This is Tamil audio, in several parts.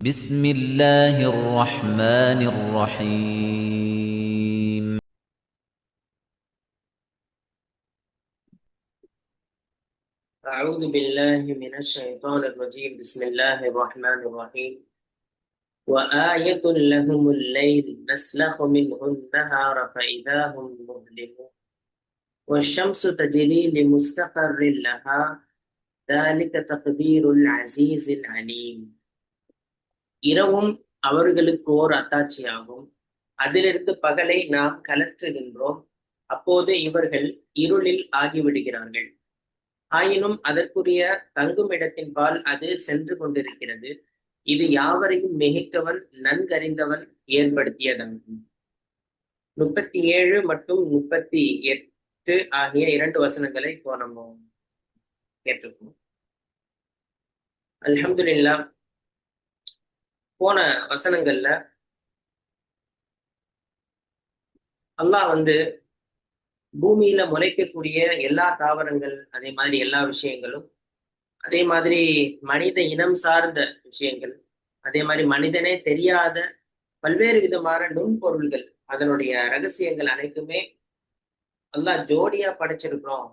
بسم الله الرحمن الرحيم أعوذ بالله من الشيطان الرجيم بسم الله الرحمن الرحيم وآية لهم الليل نسلخ منه النهار فإذا هم مظلمون والشمس تجري لمستقر لها ذلك تقدير العزيز العليم இரவும் அவர்களுக்கு ஓர் அத்தாட்சியாகும். அதிலிருந்து பகலை நாம் கலற்றுகின்றோம். அப்போது இவர்கள் இருளில் ஆகிவிடுகிறார்கள். ஆயினும் அதற்குரிய தங்குமிடத்தின்பால் அது சென்று கொண்டிருக்கிறது. இது யாவரையும் மிகைத்தவன் நன்கறிந்தவன் ஏற்படுத்தியதாகும். 37 மற்றும் 38 ஆகிய 2 வசனங்களை இப்போ நம்ம கேட்டிருக்கோம். அல்ஹம்துலில்லாஹ். போன வசனங்கள்ல அல்லாஹ் பூமியில முளைக்கக்கூடிய எல்லா தாவரங்கள், அதே மாதிரி எல்லா விஷயங்களும், அதே மாதிரி மனித இனம் சார்ந்த விஷயங்கள், அதே மாதிரி மனிதனே தெரியாத பல்வேறு விதமான நுண்பொருள்கள், அதனுடைய ரகசியங்கள் அனைத்துமே அல்லாஹ் ஜோடியா படைச்சிருக்கிறோம்.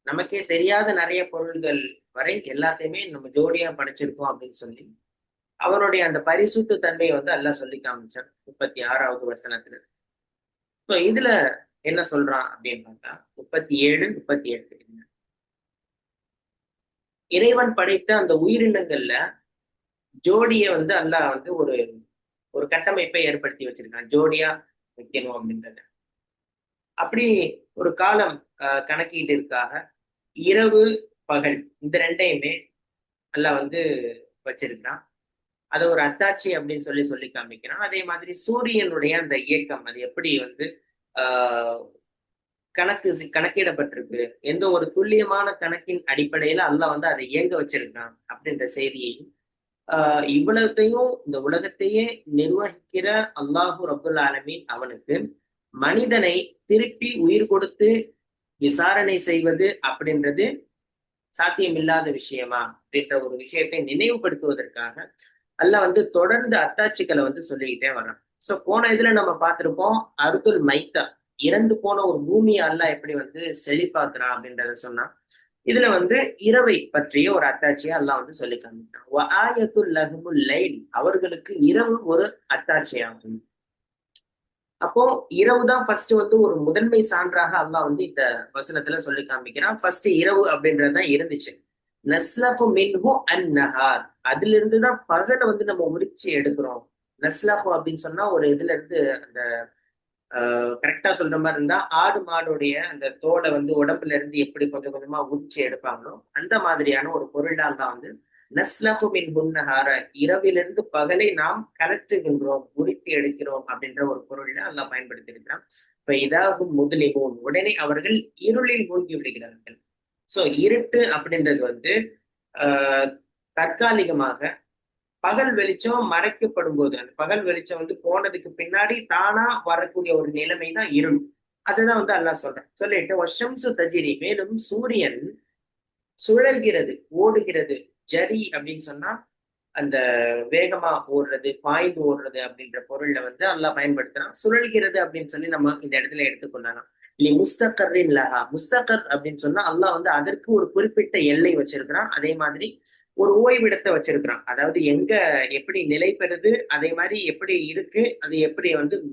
நமக்கே தெரியாத நிறைய பொருள்கள் வரை எல்லாத்தையுமே நம்ம ஜோடியா படைச்சிருக்கோம் அப்படின்னு சொல்லி அவனுடைய அந்த பரிசுத்த தன்மையை அல்லாஹ் சொல்லி காமிச்சான் 36வது வசனத்துல. இப்போ இதுல என்ன சொல்றான் அப்படின்னு பார்த்தா 37, 38 இறைவன் படைத்த அந்த உயிரினங்கள்ல ஜோடிய அல்லாஹ் ஒரு ஒரு கட்டமைப்பை ஏற்படுத்தி வச்சிருக்கான், ஜோடியா வைக்கணும் அப்படின்றத. அப்படி ஒரு காலம் கணக்கீட்டிற்காக இரவு பகல் இந்த ரெண்டையுமே அல்லாஹ் வச்சிருக்கான். அதை ஒரு அத்தாட்சி அப்படின்னு சொல்லி சொல்லி காமிக்கிறான். அதே மாதிரி சூரியனுடைய அந்த இயக்கம் அது எப்படி ஆஹ் கணக்கிடப்பட்டிருக்கு, எந்த ஒரு துல்லியமான கணக்கின் அடிப்படையில அல்லாஹ் அதை இயங்க வச்சிருக்கான் அப்படின்ற செய்தியையும், இவ்வளத்தையும் இந்த உலகத்தையே நிர்வகிக்கிற அல்லாஹு ரபுல் ஆலமீன் அவனுக்கு மனிதனை திருப்பி உயிர் கொடுத்து விசாரணை செய்வது அப்படின்றது சாத்தியமில்லாத விஷயமா அப்படின்ற ஒரு விஷயத்தை நினைவுபடுத்துவதற்காக அல்லாஹ் தொடர்ந்து அத்தாட்சிகளை சொல்லிக்கிட்டே வர்றான். சோ போன இதுல நம்ம பார்த்திருப்போம், அருதுல் மைத்தா, இறந்து போன ஒரு பூமியை அல்லாஹ் எப்படி செழிப்பாக்குறான் அப்படின்றத சொன்னா. இதுல இரவை பற்றிய ஒரு அத்தாட்சியை அல்லாஹ் சொல்லி காமிக்கிறான். அவர்களுக்கு இரவு ஒரு அத்தாட்சியாகும். அப்போ இரவு தான் ஃபர்ஸ்ட் ஒரு முதன்மை சான்றாக அல்லாஹ் இந்த வசனத்துல சொல்லி காமிக்கிறான். ஃபர்ஸ்ட் இரவு அப்படின்றதுதான் இருந்துச்சு. நஸ்லஃபு மின்ஹு அந்நஹார், அதுல இருந்துதான் பகலை நம்ம உரிச்சு எடுக்கிறோம். நஸ்லஃபு அப்படின்னு சொன்னா ஒரு இதுல இருந்து அந்த கரெக்டா சொல்ற மாதிரி இருந்தா, ஆடு மாடுடைய அந்த தோலை உடம்புல இருந்து எப்படி கொஞ்சம் கொஞ்சமா உரிச்சு எடுப்பாங்களோ அந்த மாதிரியான ஒரு பொருளால் தான் நஸ்லஃபு மின் நஹார, இரவிலிருந்து பகலை நாம் கலற்றுகின்றோம், உரித்து எடுக்கிறோம் அப்படின்ற ஒரு பொருள்ல அல்லாஹ் பயன்படுத்தி இருக்கிறான். இப்ப இதாகும் முதலிமோன், உடனே அவர்கள் இருளில் மூழ்கி விடுகிறார்கள். சோ இருட்டு அப்படின்றது ஆஹ் தற்காலிகமாக பகல் வெளிச்சம் மறைக்கப்படும் போது, அந்த பகல் வெளிச்சம் போனதுக்கு பின்னாடி தானா வரக்கூடிய ஒரு நிலைமை தான் இருள். அதுதான் அல்லாஹ் சொல்றேன். சொல்லிட்டு வஷம்சு தஜிரி, மேலும் சூரியன் சுழல்கிறது, ஓடுகிறது. ஜரி அப்படின்னு சொன்னா அந்த வேகமா ஓடுறது, பாய்ந்து ஓடுறது அப்படின்ற பொருள்ல அல்லாஹ் பயன்படுத்துறான். சுழல்கிறது அப்படின்னு சொல்லி நம்ம இந்த இடத்துல எடுத்துக்கொள்ளலாம். இல்லை முஸ்தகரின் லஹா, முஸ்தகர் அப்படின்னு சொன்னா அல்லாஹ் அதற்கு ஒரு குறிப்பிட்ட எல்லை வச்சிருக்கிறான். அதே மாதிரி ஒரு ஓய்விடத்தை வச்சிருக்கிறான். அதாவது எங்க எப்படி நிலை பெறுது, அதே மாதிரி எப்படி இருக்கு, அது எப்படி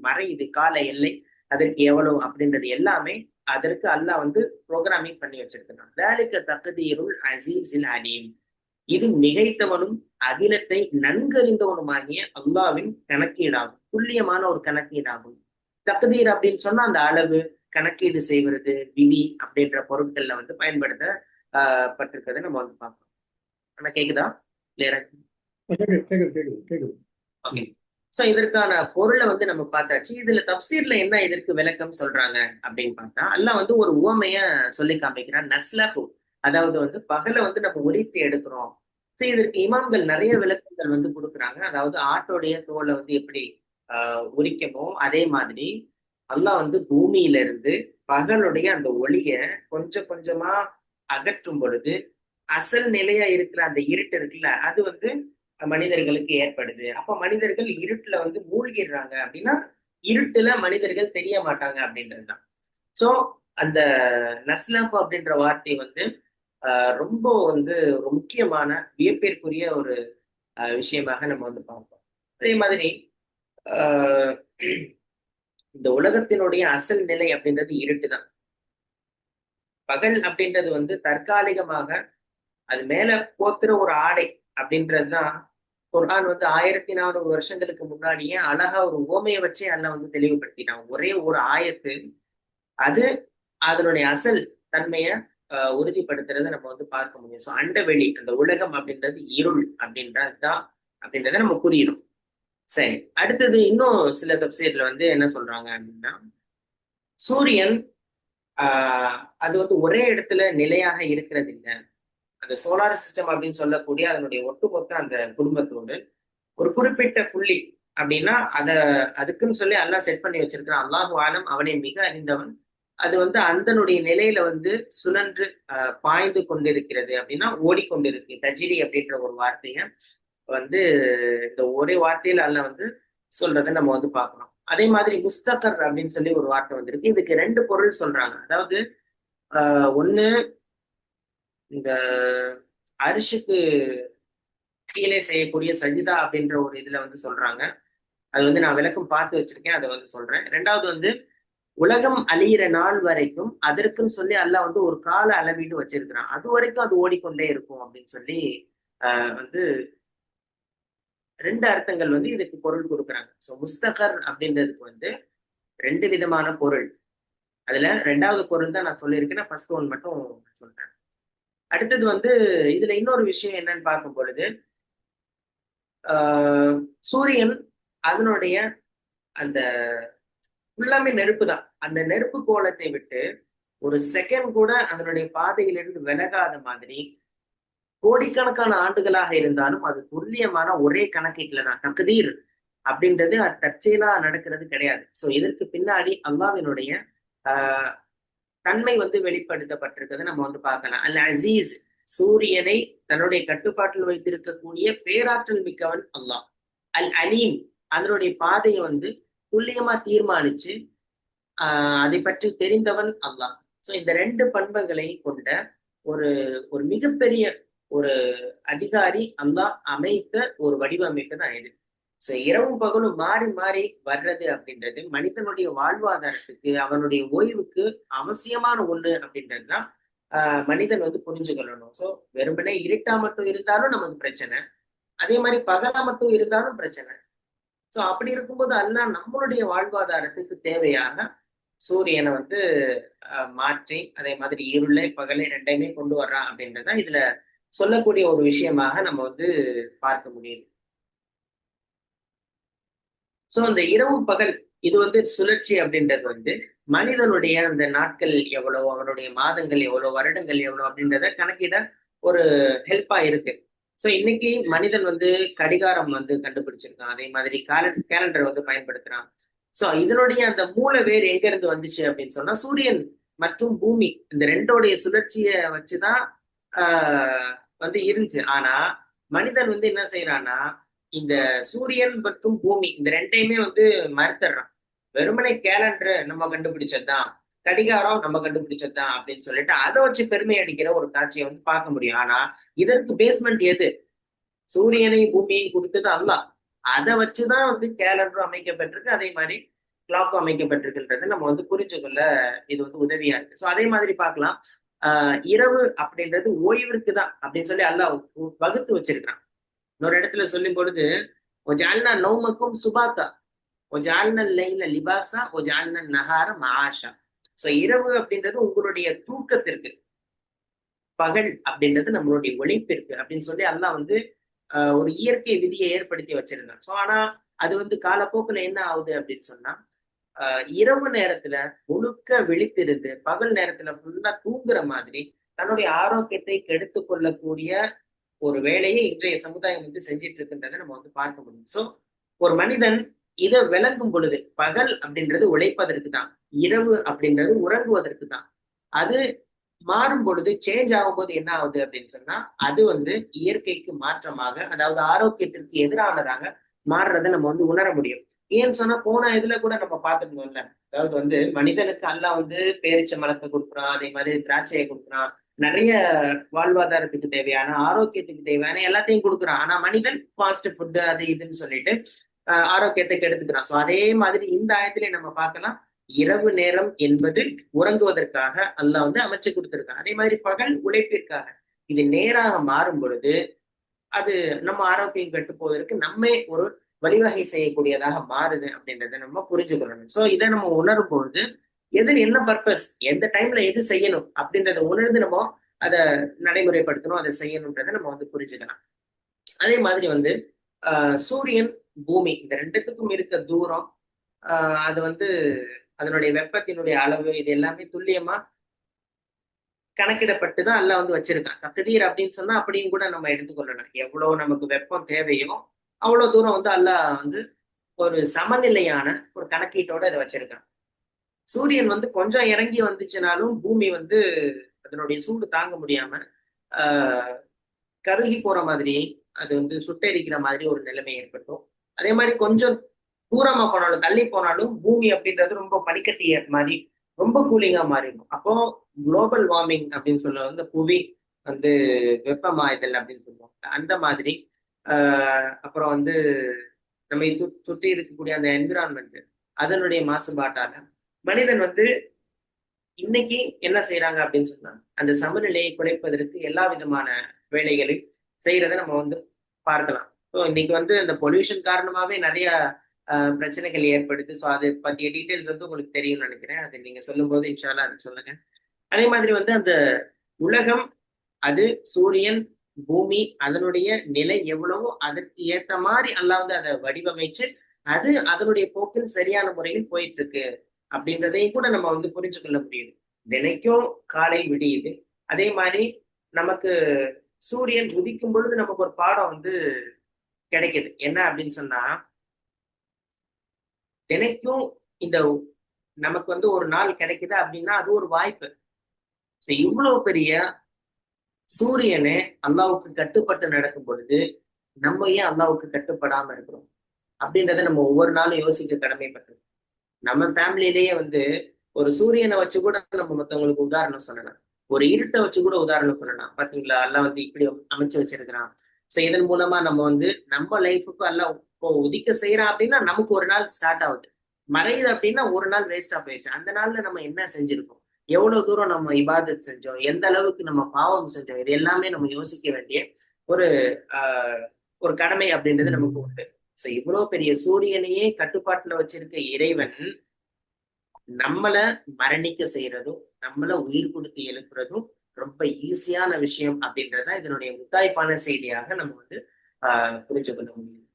மறையுது, கால எல்லை அதற்கு எவ்வளவு அப்படின்றது எல்லாமே அதற்கு அல்லாஹ் ப்ரோக்ராமிங் பண்ணி வச்சிருக்கிறான். ذَلِكَ تَقْدِيرُ الْعَزِيزِ الْعَلِيمِ, இது மிகைத்தவனும் அகிலத்தை நன்கறிந்தவனுமாகிய அல்லாவின் கணக்கீடாகும், துல்லியமான ஒரு கணக்கீடாகும். தக்தீர் அப்படின்னு சொன்னா அந்த அளவு, கணக்கீடு செய்வது, விதி அப்படின்ற பொருட்கள்ல பயன்படுத்த பட்டிருக்கிறத நம்ம பார்க்கணும். ஆனா கேக்குதா? கிளியரா? கேக்குது கேக்குது கேக்குது. ஓகே. சோ இதற்கான பொருளை நம்ம பார்த்தாச்சு. இதுல தப்சீர்ல என்ன இதற்கு விளக்கம் சொல்றாங்க அப்படின்னு பார்த்தா, அல்லாஹ் ஒரு உவமைய சொல்லி காமிக்கிறான். நஸ்லஹு, அதாவது பகலை நம்ம உரித்து எடுக்கிறோம். சோ இதற்கு இமாம்கள் நிறைய விளக்கங்கள் கொடுக்குறாங்க. அதாவது ஆட்டோடைய தோலை எப்படி உரிக்கணும், அதே மாதிரி அல்லாஹ் பூமியில இருந்து பகலுடைய அந்த ஒளிய கொஞ்சம் கொஞ்சமா அகற்றும் பொழுது அசல் நிலையா இருக்கிற அந்த இருட்டு இருக்குல்ல, அது மனிதர்களுக்கு ஏற்படுது. அப்ப மனிதர்கள் இருட்டுல வந்து மூழ்கிடுறாங்க அப்படின்னா, இருட்டுல மனிதர்கள் தெரிய மாட்டாங்க அப்படின்றதுதான். சோ அந்த நஸ்லப் அப்படின்ற வார்த்தை வந்து ரொம்ப வந்து ஒரு முக்கியமான வியப்பிற்குரிய ஒரு விஷயமாக நம்ம வந்து பார்ப்போம். அதே மாதிரி ஆஹ் இந்த உலகத்தினுடைய அசல் நிலை அப்படின்றது இருட்டு தான். பகல் அப்படின்றது வந்து தற்காலிகமாக அது மேல போத்துற ஒரு ஆடை அப்படின்றதுதான். குர்ஆன் வந்து 1400 வருஷங்களுக்கு முன்னாடியே அழகா ஒரு உவமையை வச்சே அல்லாஹ் வந்து தெளிவுபடுத்திட்டான். ஒரே ஒரு ஆயத்து அது அதனுடைய அசல் தன்மைய உறுதிப்படுத்துறதை நம்ம வந்து பார்க்க முடியும். ஸோ அண்டவெளி அந்த உலகம் அப்படின்றது இருள் அப்படின்றதுதான் அப்படின்றத நம்ம புரியணும். சரி, அடுத்தது இன்னும் சில தப்சீர்ல வந்து என்ன சொல்றாங்க அப்படின்னா, சூரியன் அது வந்து ஒரே இடத்துல நிலையாக இருக்கிறது இல்லை. அந்த சோலார் சிஸ்டம் அப்படின்னு சொல்லக்கூடிய அதனுடைய ஒட்டுமொத்த அந்த குடும்பத்தோடு ஒரு குறிப்பிட்ட புள்ளி அப்படின்னா அதுக்குன்னு சொல்லி அல்லாஹ் செட் பண்ணி வச்சிருக்கிறான். அல்லாஹு ஆலம், அவனை மிக அறிந்தவன். அது வந்து அந்தனுடைய நிலையில வந்து சுழன்று பாய்ந்து கொண்டிருக்கிறது அப்படின்னா ஓடிக்கொண்டிருக்கு. தஜிரி அப்படின்ற ஒரு வார்த்தைய வந்து இந்த ஒரே வார்த்தையில அல்லாஹ் வந்து சொல்றதை நம்ம வந்து பார்க்கணும். அதே மாதிரி முஸ்தகர் அப்படின்னு சொல்லி ஒரு வார்த்தை வந்திருக்கு. இதுக்கு ரெண்டு பொருள் சொல்றாங்க. அதாவது ஒண்ணு இந்த அரிஷுக்கு கீழே செய்யக்கூடிய சஜிதா அப்படின்ற ஒரு இதுல வந்து சொல்றாங்க. அது வந்து நான் விளக்கம் பார்த்து வச்சிருக்கேன், அதை வந்து சொல்றேன். ரெண்டாவது வந்து உலகம் அழியிற நாள் வரைக்கும் அதற்குன்னு சொல்லி அல்லாஹ் வந்து ஒரு கால அளவீடு வச்சிருக்கிறான். அது வரைக்கும் அது ஓடிக்கொண்டே இருக்கும் அப்படின்னு சொல்லி வந்து ரெண்டு அர்த்தங்கள் வந்து இதுக்கு பொருள் கொடுக்குறாங்க. ஸோ முஸ்தகர் அப்படின்றதுக்கு வந்து ரெண்டு விதமான பொருள். அதுல ரெண்டாவது பொருள் தான் நான் சொல்லியிருக்கேன். ஃபர்ஸ்ட் ஒன் மட்டும் சொல்றேன். அடுத்தது வந்து இதுல இன்னொரு விஷயம் என்னன்னு பார்க்கும் பொழுது, சூரியன் அதனுடைய அந்த ஃபுல்லாமே நெருப்பு தான். அந்த நெருப்பு கோலத்தை விட்டு ஒரு செகண்ட் கூட அதனுடைய பாதையிலிருந்து விலகாத மாதிரி கோடிக்கணக்கான ஆண்டுகளாக இருந்தாலும் அது துல்லியமான ஒரே கணக்கீட்டுல தான். தக்தீர் அப்படின்றது அது தற்செயலா நடக்கிறது கிடையாது. சோ இதற்கு பின்னாடி அல்லாஹ்வினுடைய ஆஹ் தன்மை வந்து வெளிப்படுத்தப்பட்டிருக்கிறத நம்ம வந்து பார்க்கலாம். அல் அசீஸ், சூரியனை தன்னுடைய கட்டுப்பாட்டில் வைத்திருக்கக்கூடிய பேராற்றல் மிக்கவன் அல்லாஹ். அல் அலீம், அதனுடைய பாதையை வந்து துல்லியமா தீர்மானிச்சு அதை பற்றி தெரிந்தவன் அல்லாஹ். சோ இந்த ரெண்டு பண்புகளை கொண்ட ஒரு ஒரு மிகப்பெரிய ஒரு அதிகாரி அல்லாஹ் அமைத்த ஒரு வடிவமைப்பு தான் இது. சோ இரவும் பகலும் மாறி மாறி வர்றது அப்படின்றது மனிதனுடைய வாழ்வாதாரத்துக்கு, அவனுடைய ஓய்வுக்கு அவசியமான ஒண்ணு அப்படின்றதுதான் மனிதன் வந்து புரிஞ்சு கொள்ளணும். சோ வெறுமனே இருட்டா மட்டும் இருந்தாலும் நமக்கு பிரச்சனை, அதே மாதிரி பகலா மட்டும் இருந்தாலும் பிரச்சனை. சோ அப்படி இருக்கும்போது அல்லாஹ் நம்மளுடைய வாழ்வாதாரத்துக்கு தேவையான சூரியனை வந்து மாற்றி அதே மாதிரி இருளை பகலை ரெண்டையுமே கொண்டு வர்றான் அப்படின்றதான் இதுல சொல்லக்கூடிய ஒரு விஷயமாக நம்ம வந்து பார்க்க முடியுது. சோ அந்த இரவு பகல் இது வந்து சுழற்சி அப்படின்றது வந்து மனிதனுடைய அந்த நாட்கள் எவ்வளவு, அவனுடைய மாதங்கள் எவ்வளவு, வருடங்கள் எவ்வளவு அப்படின்றத கணக்கிட ஒரு ஹெல்ப்பா இருக்கு. சோ இன்னைக்கு மனிதன் வந்து கடிகாரம் வந்து கண்டுபிடிச்சிருக்கான், அதே மாதிரி கேலண்டர் வந்து பயன்படுத்துறான். சோ இதனுடைய அந்த மூல வேர் எங்க இருந்து வந்துச்சு அப்படின்னு சொன்னா சூரியன் மற்றும் பூமி இந்த ரெண்டோடைய சுழற்சியை வச்சுதான் வந்து இருந்துச்சு. ஆனா மனிதன் வந்து என்ன செய்யறான்னா இந்த சூரியன் மற்றும் பூமி இந்த ரெண்டையுமே வந்து மறுத்துடுறான். வெறுமனை கேலண்டர் நம்ம கண்டுபிடிச்சதுதான், கடிகாரம் நம்ம கண்டுபிடிச்சதுதான் அப்படின்னு சொல்லிட்டு அதை வச்சு பெருமை அடிக்கிற ஒரு காட்சியை வந்து பார்க்க முடியும். ஆனா இதற்கு பேஸ்மெண்ட் எது? சூரியனையும் பூமியையும் கொடுத்தது அல்லாஹ். அதை வச்சுதான் வந்து கேலண்டரும் அமைக்கப்பட்டிருக்கு, அதே மாதிரி கிளாக்கும் அமைக்கப்பட்டிருக்குன்றது நம்ம வந்து புரிஞ்சு கொள்ள இது வந்து உதவியா இருக்கு. ஸோ அதே மாதிரி பார்க்கலாம், இரவு அப்படின்றது ஓய்விற்கு தான் அப்படின்னு சொல்லி அல்லாஹ் வகுத்து வச்சிருக்கிறான். இன்னொரு இடத்துல சொல்லும் பொழுது ஒஜால்னா நௌமக்கும் சுபாத்தா ஒஜால்னா லைல லிபாசா ஒஜால்னா நஹார மஆஷா. ஸோ இரவு அப்படின்றது உங்களுடைய தூக்கத்திற்கு, பகல் அப்படின்றது நம்மளுடைய ஒழிப்பிற்கு அப்படின்னு சொல்லி அல்லாஹ் வந்து ஒரு இயற்கை விதியை ஏற்படுத்தி வச்சிருந்தாங்க. ஸோ ஆனா அது வந்து காலப்போக்குல என்ன ஆகுது அப்படின்னு சொன்னா இரவு நேரத்துல முழுக்க விழித்திருந்து பகல் நேரத்துல ஃபுல்லா தூங்குற மாதிரி தன்னுடைய ஆரோக்கியத்தை கெடுத்து கொள்ளக்கூடிய ஒரு வேலையை இன்றைய சமுதாயம் வந்து செஞ்சிட்டு இருக்குன்றதை நம்ம வந்து பார்க்க முடியும். சோ ஒரு மனிதன் இதை விளங்கும் பொழுது பகல் அப்படின்றது உழைப்பதற்கு தான், இரவு அப்படின்றது உறங்குவதற்கு தான். அது மாறும் பொழுது சேஞ்ச் ஆகும்போது என்ன ஆகுது அப்படின்னு சொன்னா அது வந்து இயற்கைக்கு மாற்றமாக, அதாவது ஆரோக்கியத்திற்கு எதிரானதாக மாறுறதை நம்ம வந்து உணர முடியும். ஏன்னு சொன்னா போன இதுல கூட நம்ம பார்த்துருந்தோம்ல, அதாவது வந்து மனிதனுக்கு அல்லாஹ் வந்து பேரிச்ச மரத்தை கொடுக்குறான், அதே மாதிரி திராட்சையை கொடுக்குறான், நிறைய வாழ்வாதாரத்துக்கு தேவையான ஆரோக்கியத்துக்கு தேவையான எல்லாத்தையும் கொடுக்குறான். ஆனா மனிதன் ஃபாஸ்ட் ஃபுட் அது இதுன்னு சொல்லிட்டு ஆரோக்கியத்தை கெடுத்துக்கிறான். சோ அதே மாதிரி இந்த ஆயத்திலே நம்ம பார்க்கலாம், இரவு நேரம் என்பது உறங்குவதற்காக அல்லாஹ் வந்து அமைச்சு கொடுத்திருக்கான். அதே மாதிரி பகல் உழைப்பிற்காக. இது நேராக மாறும் பொழுது அது நம்ம ஆரோக்கியம் கெட்டு போவதற்கு நம்மே ஒரு வழிவகை செய்யக்கூடியதாக மாறுது அப்படின்றத நம்ம புரிஞ்சுக்கணும். சோ இதை நம்ம உணரும் பொழுது எது என்ன பர்பஸ், எந்த டைம்ல எது செய்யணும் அப்படின்றத உணர்ந்து நம்ம அதை நடைமுறைப்படுத்தணும், அதை செய்யணுன்றதை நம்ம வந்து புரிஞ்சுக்கலாம். அதே மாதிரி வந்து சூரியன் பூமி இந்த ரெண்டுத்துக்கும் இருக்க தூரம், அது வந்து அதனுடைய வெப்பத்தினுடைய அளவு இது எல்லாமே துல்லியமா கணக்கிடப்பட்டுதான் அல்லாஹ் வந்து வச்சிருக்கான். தக்தீர் அப்படின்னு சொன்னா அப்படியும் கூட நம்ம எடுத்துக்கொள்ளலாம். எவ்வளவு நமக்கு வெப்பம் தேவையோ அவ்வளவு தூரம் வந்து அல்லாஹ் வந்து ஒரு சமநிலையான ஒரு கணக்கீட்டோட இதை வச்சிருக்கான். சூரியன் வந்து கொஞ்சம் இறங்கி வந்துச்சுனாலும் பூமி வந்து அதனுடைய சூடு தாங்க முடியாம ஆஹ் கருகி போற மாதிரி, அது வந்து சுட்டெரிக்கிற மாதிரி ஒரு நிலைமை ஏற்பட்டும். அதே மாதிரி கொஞ்சம் தூரமா போனாலும் தள்ளி போனாலும் பூமி அப்படின்றது ரொம்ப பனிக்கட்டிய மாதிரி ரொம்ப கூலிங்கா மாறிடும். அப்போ குளோபல் வார்மிங் அப்படின்னு சொல்ல வந்து புவி வந்து வெப்பமாயுதல் அப்படின்னு சொல்லுவாங்க. அந்த மாதிரி அப்புறம் வந்து நம்ம சுற்றி இருக்கக்கூடிய அந்த என்விரான்மெண்ட் அதனுடைய மாசுபாட்டால மனிதன் வந்து இன்னைக்கு என்ன செய்யறாங்க அப்படின்னு சொன்னா அந்த சமநிலையை குறைப்பதற்கு எல்லா விதமான வேலைகளையும் செய்யறதை நம்ம வந்து பார்க்கலாம். ஸோ இன்னைக்கு வந்து இந்த பொல்யூஷன் காரணமாவே நிறைய பிரச்சனைகள் ஏற்படுது. ஸோ அதை பற்றிய டீட்டெயில்ஸ் வந்து உங்களுக்கு தெரியும்னு நினைக்கிறேன். அதை நீங்க சொல்லும் போது இன்ஷால்லா அதை சொல்லுங்க. அதே மாதிரி வந்து அந்த உலகம், அது சூரியன் பூமி அதனுடைய நிலை எவ்வளவோ அதற்கு ஏற்ற மாதிரி அல்லாஹ் வந்து அதை வடிவமைச்சு அது அதனுடைய போக்கில் சரியான முறையில் போயிட்டு இருக்கு அப்படின்றதையும் கூட நம்ம வந்து புரிஞ்சு கொள்ள முடியுது. தினைக்கும் காலை விடியுது. அதே மாதிரி நமக்கு சூரியன் உதிக்கும் பொழுது நமக்கு ஒரு பாடம் வந்து கிடைக்குது. என்ன அப்படின்னு சொன்னா, தினைக்கும் இந்த நமக்கு வந்து ஒரு நாள் கிடைக்குது அப்படின்னா அது ஒரு வாய்ப்பு. இவ்வளவு பெரிய சூரியனே அல்லாவுக்கு கட்டுப்பட்டு நடக்கும் பொழுது நம்ம ஏன் அல்லாவுக்கு கட்டுப்படாம இருக்கிறோம் அப்படின்றத நம்ம ஒவ்வொரு நாளும் யோசிக்க கடமைப்பட்டோம். நம்ம ஃபேமிலியிலேயே வந்து ஒரு சூரியனை வச்சு கூட நம்ம மற்றவங்களுக்கு உதாரணம் சொல்லலாம், ஒரு இருட்டை வச்சு கூட உதாரணம் சொல்லலாம். பாத்தீங்களா, அல்லாஹ் வந்து இப்படி அமைச்சு வச்சிருக்கிறான். ஸோ இதன் மூலமா நம்ம வந்து நம்ம லைஃபுக்கு அல்லாஹ் இப்போ உதிக்க செய்யறான் அப்படின்னா நமக்கு ஒரு நாள் ஸ்டார்ட் ஆகுது, மறையுது அப்படின்னா ஒரு நாள் வேஸ்டா போயிடுச்சு. அந்த நாள்ல நம்ம என்ன செஞ்சிருக்கோம், எவ்வளவு தூரம் நம்ம இபாதத் செஞ்சோம், எந்த அளவுக்கு நம்ம பாவம் செஞ்சோம், இது எல்லாமே நம்ம யோசிக்க வேண்டிய ஒரு ஒரு கடமை அப்படின்றது நமக்கு உண்டு. சோ இவ்வளவு பெரிய சூரியனையே கட்டுப்பாட்டுல வச்சிருக்க இறைவன் நம்மள மரணிக்க செய்யறதும் நம்மள உயிர் கொடுத்து எழுப்புறதும் ரொம்ப ஈஸியான விஷயம் அப்படின்றத இதனுடைய முத்தாய்ப்பான செய்தியாக நம்ம வந்து புரிஞ்சு கொள்ள முடியும்.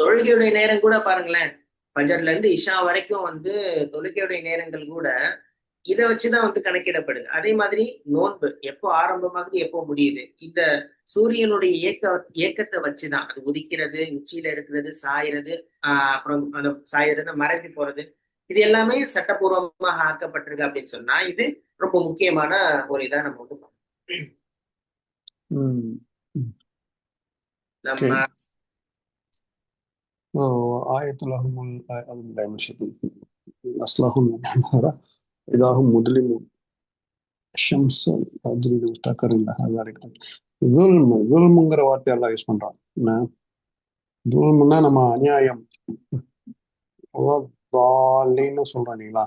தொழுகையுடைய நேரம் கூட பாருங்களேன், பஜர்ல இருந்து இஷா வரைக்கும் வந்து தொழுகையுடைய நேரங்கள் கூட இதை வச்சுதான் வந்து கணக்கிடப்படுது. அதே மாதிரி நோன்பு எப்போ ஆரம்பமாகுது எப்போ முடியுது, இந்த சூரியனுடைய இயக்கத்தை வச்சுதான் அது உதிக்கிறது, உச்சியில இருக்கிறது, சாயிறது, அப்புறம் அந்த சாயிறது மறைஞ்சு போறது, இது எல்லாமே சட்டப்பூர்வமாக ஆக்கப்பட்டிருக்கு அப்படின்னு சொன்னா இது ரொம்ப முக்கியமான ஒரு இதா நம்ம வந்து நம்ம இதாகும் முதலில் வார்த்தை எல்லாம் யூஸ் பண்றான். நம்ம அநியாயம் சொல்றோம் இல்லைங்களா,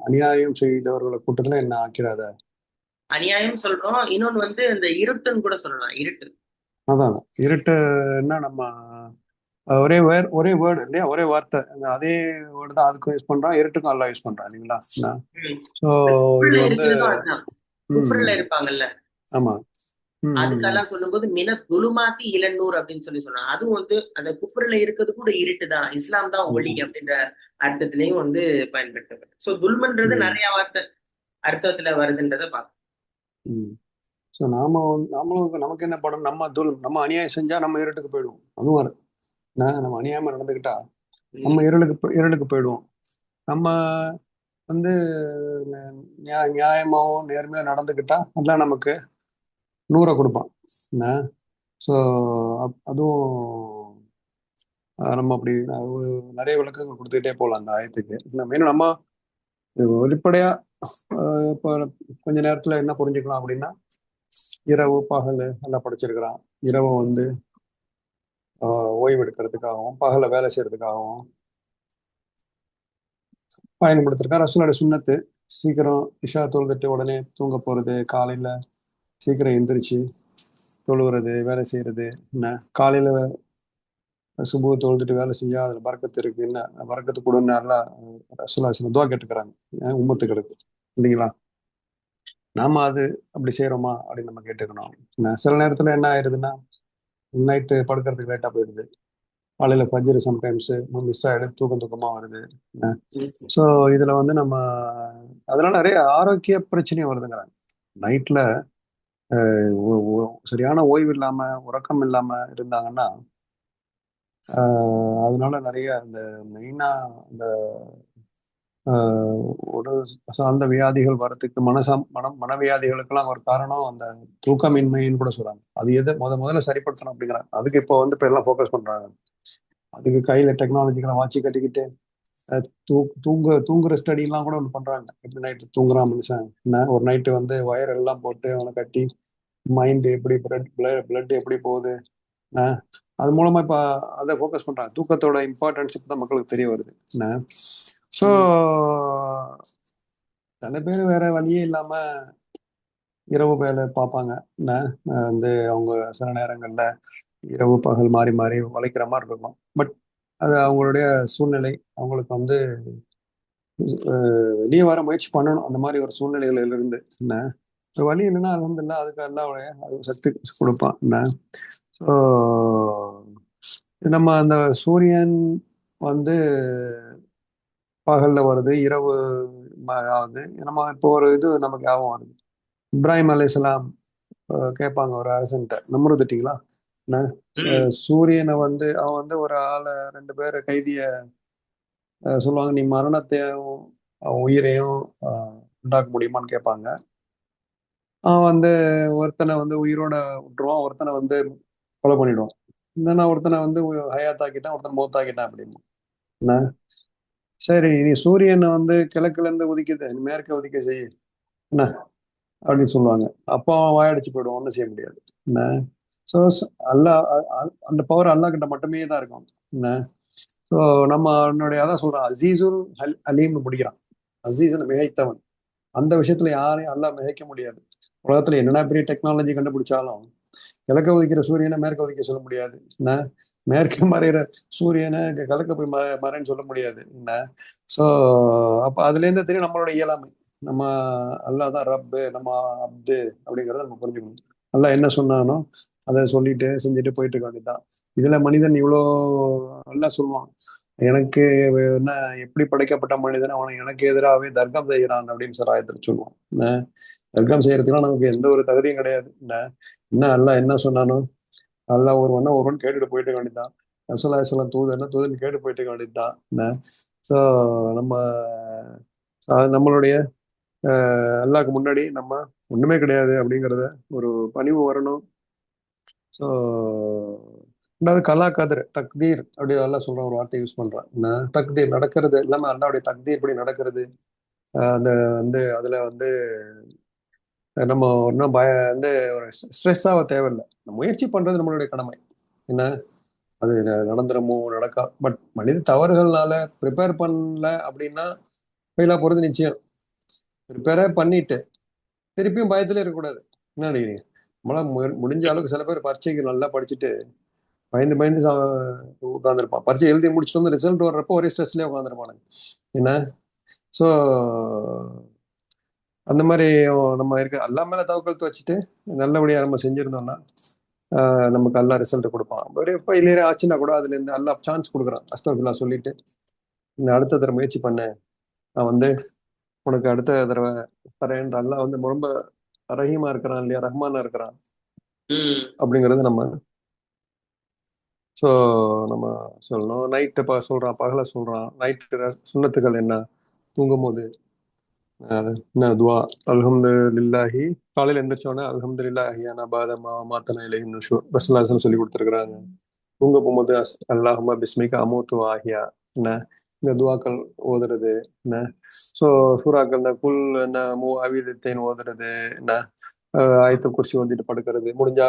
அநியாயம் செய்தவர்களை கூட்டத்துல என்ன ஆக்கிறாத அநியாயம் சொல்றோம். இன்னொன்னு வந்து இந்த இருட்டுன்னு கூட சொல்லலாம். இருட்டு, அதான் இருட்டுன்னா நம்ம ஒரே வேர்டு இல்லையா, ஒரே வார்த்தை, அதே வேர்டு தான் அதுக்கும் யூஸ் பண்றான், இருட்டுக்கும் எல்லாம் யூஸ் பண்றான் இல்லைங்களா. சோ இது வந்து இருப்பாங்கல்ல, ஆமா, அதுக்கெல்லாம் சொல்லும்போது மின துலுமாத்தி இளநூறு அப்படின்னு சொல்றாங்க. அதுவும் வந்து அந்த குஃப்ருல இருக்கிறது கூட இருட்டுதான், இஸ்லாம் தான் ஒளி அப்படின்ற அர்த்தத்திலையும் வந்து பயன்படுத்தப்படும். சோ துல்மன்றது நிறைய வார்த்தை அர்த்தத்துல வருதுன்றத பார்க்கணும். சோ நாமளும் நமக்கு என்ன படம், நம்ம அநியாயம் செஞ்சா நம்ம இருட்டுக்கு போயிடுவோம். அதுவும் நம்ம அநியாயமா நடந்துக்கிட்டா நம்ம இருளுக்கு போயிடுவோம். நம்ம வந்து நியாயமாவும் நேர்மையா நடந்துக்கிட்டா அதான் நமக்கு 100 கொடுப்பான். என்ன ஸோ அதுவும் நம்ம அப்படி நிறைய விளக்கங்கள் கொடுத்துக்கிட்டே போகலாம் அந்த ஆயத்துக்கு. மெயினாக நம்ம வெளிப்படையா இப்போ கொஞ்ச நேரத்துல என்ன புரிஞ்சுக்கலாம் அப்படின்னா, இரவு பகல் எல்லாம் படைச்சிருக்கிறான். இரவு வந்து ஓய்வு எடுக்கிறதுக்காகவும் பகல வேலை செய்யறதுக்காகவும் பயன்படுத்திருக்கான். ரசூலோட சுன்னத்து சீக்கிரம் இஷா தொழுதுட்டு உடனே தூங்க போறது, காலையில சீக்கிரம் எந்திரிச்சு தொழுகிறது, வேலை செய்யறது. என்ன காலையில சுபு தொழுதுட்டு வேலை செஞ்சா அதுல பறக்கத்து இருக்கு, என்ன பறக்கத்து கொடுன்னு நல்லா ரசூலா துவா கேட்டுக்கிறாங்க உம்மத்துக்களுக்கு, இல்லைங்களா? நாம அது அப்படி செய்யறோமா அப்படின்னு நம்ம கேட்டுக்கணும். சில நேரத்துல என்ன ஆயிருதுன்னா, நைட்டு படுக்கிறதுக்கு லேட்டா போயிடுது, காலையில ஃபஜ்ர் சம்டைம்ஸ் மிஸ் ஆயிடுது, தூக்கமா வருது. ஸோ இதுல வந்து நம்ம அதனால நிறைய ஆரோக்கிய பிரச்சனையும் வருதுங்கிறாங்க. நைட்ல சரியான ஓய்வு இல்லாம உறக்கம் இல்லாம இருந்தாங்கன்னா அதனால நிறைய இந்த மெயினா இந்த உடல் சார்ந்த வியாதிகள் வரத்துக்கு மனவியாதிகளுக்கெல்லாம் ஒரு காரணம் அந்த தூக்கமின்மைன்னு கூட சொல்றாங்க. அது எது முதல்ல சரிப்படுத்தணும் அப்படிங்கிறாங்க. அதுக்கு இப்போ வந்து இப்போ எல்லாம் ஃபோக்கஸ் பண்றாங்க. அதுக்கு கையில டெக்னாலஜிகளை வாட்சி கட்டிக்கிட்டு தூங்குற ஸ்டடி எல்லாம் கூட ஒன்று பண்றாங்க. எப்படி நைட்டு தூங்குறான் மனுஷன், ஒரு நைட்டு வந்து வயர் எல்லாம் போட்டு அவனை கட்டி மைண்ட் எப்படி பிளட் எப்படி போகுது, அது மூலமா இப்ப அதை ஃபோக்கஸ் பண்றாங்க. தூக்கத்தோட இம்பார்ட்டன்ஸ் இப்பதான் மக்களுக்கு தெரிய வருது. ஸோ சில பேர் வேற வழியே இல்லாம இரவு வேலை பார்ப்பாங்க. வந்து அவங்க சில நேரங்கள்ல இரவு பகல் மாறி மாறி உழைக்கிற மாதிரி இருக்கும். பட் அது அவங்களுடைய சூழ்நிலை. அவங்களுக்கு வந்து வெளியே வர முயற்சி பண்ணணும் அந்த மாதிரி ஒரு சூழ்நிலைகள் இருந்து. என்ன வழி இல்லைன்னா அல்ஹம்துலில்லாஹ் அதுக்கு எல்லாம் அது சத்து கொடுப்பான். என்ன ஸோ நம்ம அந்த சூரியன் வந்து பகல்ல வருது, இரவு ஆகுது. நம்ம இப்போ ஒரு இது நமக்கு ஞாபகம் வருது. இப்ராஹிம் அலைஹிஸ்ஸலாம் கேட்பாங்க ஒரு அரசன்ட்ட, நம்ருதுட்டீங்களா, சூரியனை வந்து அவன் வந்து ஒரு ஆளை 2 பேரை கைதிய சொல்லுவாங்க, நீ மரணத்தையும் உயிரையும் உண்டாக்க முடியுமான்னு கேட்பாங்க. அவன் வந்து ஒருத்தனை வந்து உயிரோட விட்டுருவான், ஒருத்தனை வந்து கொலை பண்ணிடுவான். இந்த ஒருத்தனை வந்து ஹயாத்தாக்கிட்டான், ஒருத்தனை மௌத்தாக்கிட்டான் அப்படின்னு. என்ன சரி, நீ சூரியனை வந்து கிழக்குல இருந்து உதிக்குது, நீ மேற்க உதிக்க செய்ய என்ன அப்படின்னு சொல்லுவாங்க. அப்போ அவன் வாயடிச்சு போயிடுவான், ஒன்றும் செய்ய முடியாது. என்ன ஸோ அல்லா அந்த பவர் அல்லா கிட்ட மட்டுமே தான் இருக்கும். என்ன ஸோ நம்ம அவனுடைய அதான் சொல்றான், அசீசுல் அலீம்னு முடிக்கிறான். அசீசுல் மிகைத்தவன். அந்த விஷயத்துல யாரையும் அல்லா மிகைக்க முடியாது. உலகத்துல என்னென்ன பெரிய டெக்னாலஜி கண்டுபிடிச்சாலும் கிழக்க உதிக்கிற சூரியனை மேற்க உதிக்க சொல்ல முடியாது. என்ன மேற்க மறைகிற சூரியனை கிழக்க போய் மறைன்னு சொல்ல முடியாது. என்ன ஸோ அப்ப அதுல இருந்து தெரியும் நம்மளோட இயலாமை. நம்ம அல்லாதான் ரப்பு, நம்ம அப்து அப்படிங்கிறத நம்ம புரிஞ்சுக்கணும். அல்லாஹ் என்ன சொன்னானோ அதை சொல்லிட்டு செஞ்சுட்டு போயிட்டு இருக்க வேண்டியதுதான். இதுல மனிதன் இவ்வளோ நல்லா சொல்லுவான், எனக்கு என்ன எப்படி படைக்கப்பட்ட மனிதன் அவனை எனக்கு எதிராகவே தர்க்கம் செய்கிறான் அப்படின்னு சில ஆயத்துல சொல்லுவான். தர்க்கம் செய்யறதுக்குலாம் நமக்கு எந்த ஒரு தகுதியும் கிடையாது. என்ன அல்லாஹ் என்ன சொன்னானோ அல்லாஹ் ஒருவன் கேட்டுட்டு போயிட்டு வேண்டியதுதான். ரசூலுல்லாஹி தூதர்னு கேட்டு போயிட்டு வேண்டியதுதான். என்ன ஸோ நம்ம நம்மளுடைய அல்லாஹ்க்கு முன்னாடி நம்ம ஒண்ணுமே கிடையாது அப்படிங்கிறத ஒரு பணிவு வரணும். ஸோ ரெண்டாவது கலா கதிர் தக்தீர் அப்படி எல்லாம் சொல்ற ஒரு வார்த்தை யூஸ் பண்றான். என்ன தக்தீர் நடக்கிறது எல்லாமே அல்லாவுடைய தக்தீர் இப்படி நடக்கிறது. அந்த வந்து அதுல வந்து நம்ம ஒன்றும் வந்து ஒரு ஸ்ட்ரெஸ் ஆக தேவையில்லை. முயற்சி பண்றது நம்மளுடைய கடமை. என்ன அது நடந்துருமோ நடக்கா, பட் மனித தவறுகள்னால ப்ரிப்பேர் பண்ணல அப்படின்னா ஃபெயிலா போறது நிச்சயம். ப்ரிப்பேரே பண்ணிட்டு திருப்பியும் பயத்துல இருக்கக்கூடாது. என்ன நினைக்கிறீங்க? நம்மளால முடிஞ்ச அளவுக்கு சில பேர் பரீட்சைக்கு நல்லா படிச்சுட்டு பயந்து பயந்து உட்காந்துருப்பான். பரீட்சை எழுதி முடிச்சுட்டு வந்து ரிசல்ட் வர்றப்போ ஒரே ஸ்ட்ரெஸ்லயே உட்காந்துருப்பானுங்க. என்ன ஸோ அந்த மாதிரி நம்ம இருக்க அல்லா மேல தவக்கல் வச்சுட்டு நல்லபடியா நம்ம செஞ்சிருந்தோம்னா நமக்கு அல்லா ரிசல்ட் கொடுப்பான். ஒரு ஃபெயிலியர் ஆச்சுன்னா கூட அதுல இருந்து அல்லா சான்ஸ் கொடுக்குறான். அஸ்தக்ஃபிருல்லாஹ் சொல்லிட்டு அடுத்த தடவை முயற்சி பண்ண, நான் வந்து உனக்கு அடுத்த தடவை தரேன். அல்லா வந்து ரொம்ப ரஹீமா இருக்கிறான் இல்லையா, ரஹ்மானா இருக்கிறான் அப்படிங்கிறது நம்ம ஸோ நம்ம சொல்லணும். நைட்டு சொல்றான், பகல சொல்றான். நைட்டு சுண்ணத்துக்கள் என்ன, தூங்கும் போது என்ன துவா? அல்ஹம்துலில்லாஹி. காலையில எந்திரிச்சோடனே அல்ஹம்துலில்லாஹி அனா பாதமா மாத்தனா இலைஹி நுஷூர் ரசூலுல்லாஹி சொல்லி கொடுத்துருக்காங்க. தூங்க போகும்போது அல்லாஹும்ம பிஸ்மிக அமூத்து ஆஹியா என்ன இந்த துவாக்கள் ஓதுறது என்ன. ஸோ சூறாக்கள் இந்த குல் என்ன மூவிதத்தைன்னு ஓதுறது என்ன. ஆயத்துல் குர்சி ஓதிட்டு படுக்கிறது முடிஞ்சா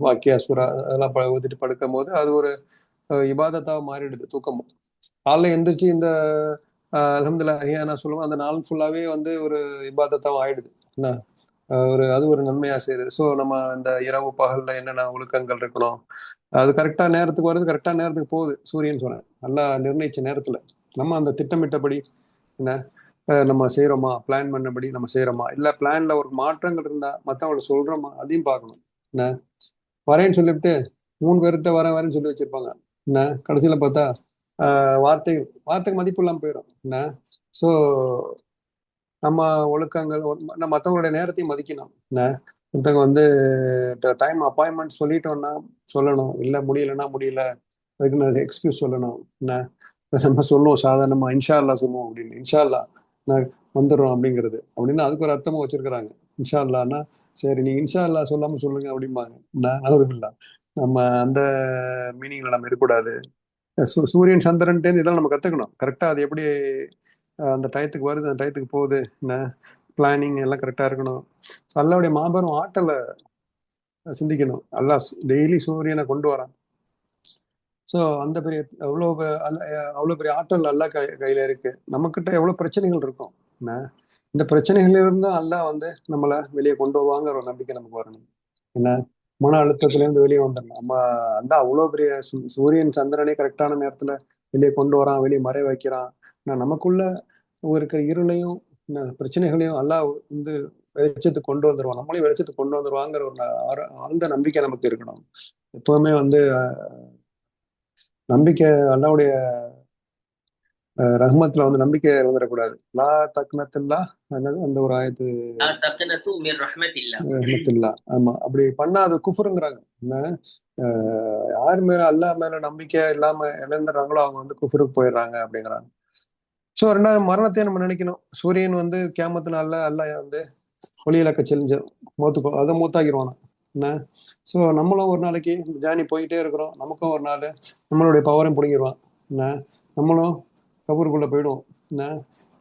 வாக்கியா சூறா அதெல்லாம் ஓதிட்டு படுக்கும் போது அது ஒரு இபாதத்தா மாறிடுது. தூக்கமும் காலைல எந்திரிச்சு இந்த அல்ஹம்துலில்லாஹி நான் சொல்லுவேன், அந்த நாள் ஃபுல்லாவே வந்து ஒரு இபாதத்தாவும் ஆயிடுது என்ன. ஒரு அது ஒரு நன்மையா செய்யுது. ஸோ நம்ம இந்த இரவு பகல்ல என்னென்ன ஒழுக்கங்கள் இருக்கணும் அது கரெக்டா நேரத்துக்கு வருது, கரெக்டா நேரத்துக்கு போகுது. சூரியன் சொன்னேன் நல்லா நிர்ணயிச்ச நேரத்துல நம்ம அந்த திட்டமிட்டபடி என்ன நம்ம செய்யறோமா, பிளான் பண்ணபடி நம்ம செய்யறோமா, இல்ல பிளான்ல ஒரு மாற்றங்கள் இருந்தா மத்தவங்களை சொல்றோமா அதையும் பார்க்கணும் என்ன. வரேன்னு சொல்லிவிட்டு 3 பேர்கிட்ட வரேன்னு சொல்லி வச்சிருப்பாங்க என்ன. கடைசியில பார்த்தா வார்த்தைக்கு மதிப்பு இல்லாம போயிடும் என்ன. ஸோ நம்ம ஒழுக்கங்கள் நம்ம மற்றவங்களுடைய நேரத்தையும் மதிக்கணும் என்ன. ஒருத்தவங்க வந்து டைம் அப்பாயின்மெண்ட் சொல்லிட்டோம்னா சொல்லணும், இல்லை முடியலன்னா முடியல, அதுக்கு நான் எக்ஸ்கியூஸ் சொல்லணும் என்ன. நம்ம சொல்லுவோம் சாதாரணமா இன்ஷா அல்லா சொல்லுவோம் அப்படின்னு, இன்ஷா அல்லா நான் வந்துடுறோம் அப்படிங்கிறது அப்படின்னு அதுக்கு ஒரு அர்த்தமா வச்சிருக்கிறாங்க. இன்ஷா அல்லான்னா சரி நீங்க இன்ஷா அல்லா சொல்லாம சொல்லுங்க அப்படிம்பாங்க. நல்லதுமில்லா நம்ம அந்த மீனிங்ல நம்ம இருக்கக்கூடாது. சூரியன் சந்திரன்ட்டேருந்து இதெல்லாம் நம்ம கத்துக்கணும். கரெக்டா அது எப்படி அந்த டயத்துக்கு வருது, அந்த டயத்துக்கு போகுது என்ன. பிளானிங் எல்லாம் கரெக்டா இருக்கணும். அல்லாவுடைய மாபெரும் ஆற்றலை சிந்திக்கணும். அல்லாஹ் டெய்லி சூரியனை கொண்டு வரான். ஸோ அந்த பெரிய அவ்வளோ பெரிய ஆற்றல் அல்லாஹ் கையில இருக்கு. நம்மக்கிட்ட எவ்வளோ பிரச்சனைகள் இருக்கும் என்ன. இந்த பிரச்சனைகள் இருந்தால் அல்லாஹ் வந்து நம்மளை வெளியே கொண்டு வருவாங்கிற ஒரு நம்பிக்கை நமக்கு வரணும் என்ன. மன அழுத்தத்துல இருந்து வெளியே வந்துடணும் நம்ம. அல்லாஹ் அவ்வளோ பெரிய சூரியன் சந்திரனே கரெக்டான நேரத்துல வெளியே கொண்டு வரான், வெளியே மறை வைக்கிறான். நமக்குள்ள இருக்கிற இருளையும் பிரச்சனைகளையும் அல்லாஹ் வந்து வெளிச்சத்துக்கு கொண்டு வந்துருவான், நம்மளையும் வெளிச்சத்துக்கு கொண்டு வந்துருவாங்கிற ஒரு ஆழ்ந்த நம்பிக்கை நமக்கு இருக்கணும் எப்பவுமே வந்து. நம்பிக்கை அல்லாவுடைய ரஹ்மத்துல வந்து நம்பிக்கை வந்துடக்கூடாது. லா தக்னத்துல்லா என்னது அந்த ஒரு ஆயத்து ரஹ்மத்துல்லா. ஆமா அப்படி பண்ணா அது குஃபுருங்கிறாங்க என்ன. யார் மேல அல்லாஹ் மேல நம்பிக்கை இல்லாம இழந்துடுறாங்களோ அவங்க வந்து குஃபுருக்கு போயிடுறாங்க அப்படிங்கிறாங்க. ஸோ ரெண்டாவது மரணத்தையும் நம்ம நினைக்கணும். சூரியன் வந்து கேமத்து நாள்ல அல்லாஹ் வந்து ஒளியிலக்க செஞ்சு மூத்துக்கும் அதை மூத்தாக்கிடுவானா என்ன. ஸோ நம்மளும் ஒரு நாளைக்கு ஜேர்னி போயிட்டே இருக்கிறோம், நமக்கும் ஒரு நாள் நம்மளுடைய பவரையும் பிடிங்கிடுவான் என்ன. நம்மளும் கபூருக்குள்ள போயிடுவோம் என்ன.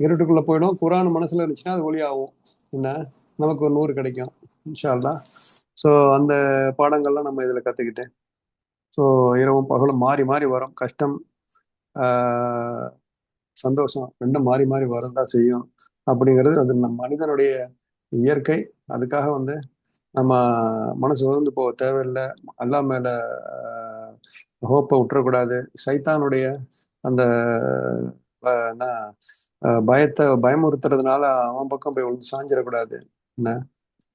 இருட்டுக்குள்ள போயிடும். குரான் மனசுல இருந்துச்சுன்னா அது ஒளியாகும் என்ன. நமக்கு ஒரு 100 கிடைக்கும் இன்ஷா அல்லாஹ். ஸோ அந்த பாடங்கள்லாம் நம்ம இதுல கத்துக்கிட்டு ஸோ இரவும் பகலும் மாறி மாறி வரும். கஷ்டம் சந்தோஷம் ரெண்டும் மாறி மாறி வரதான் செய்யும் அப்படிங்கிறது அது நம்ம மனிதனுடைய இயற்கை. அதுக்காக வந்து நம்ம மனசு உணர்ந்து போக தேவையில்லை. அல்லா மேல ஹோப்பை விட்டுறக்கூடாது. சைத்தானுடைய அந்த என்ன பயத்தை பயமுறுத்துறதுனால அவன் பக்கம் போய் விழுந்து சாஞ்சிடக்கூடாது என்ன.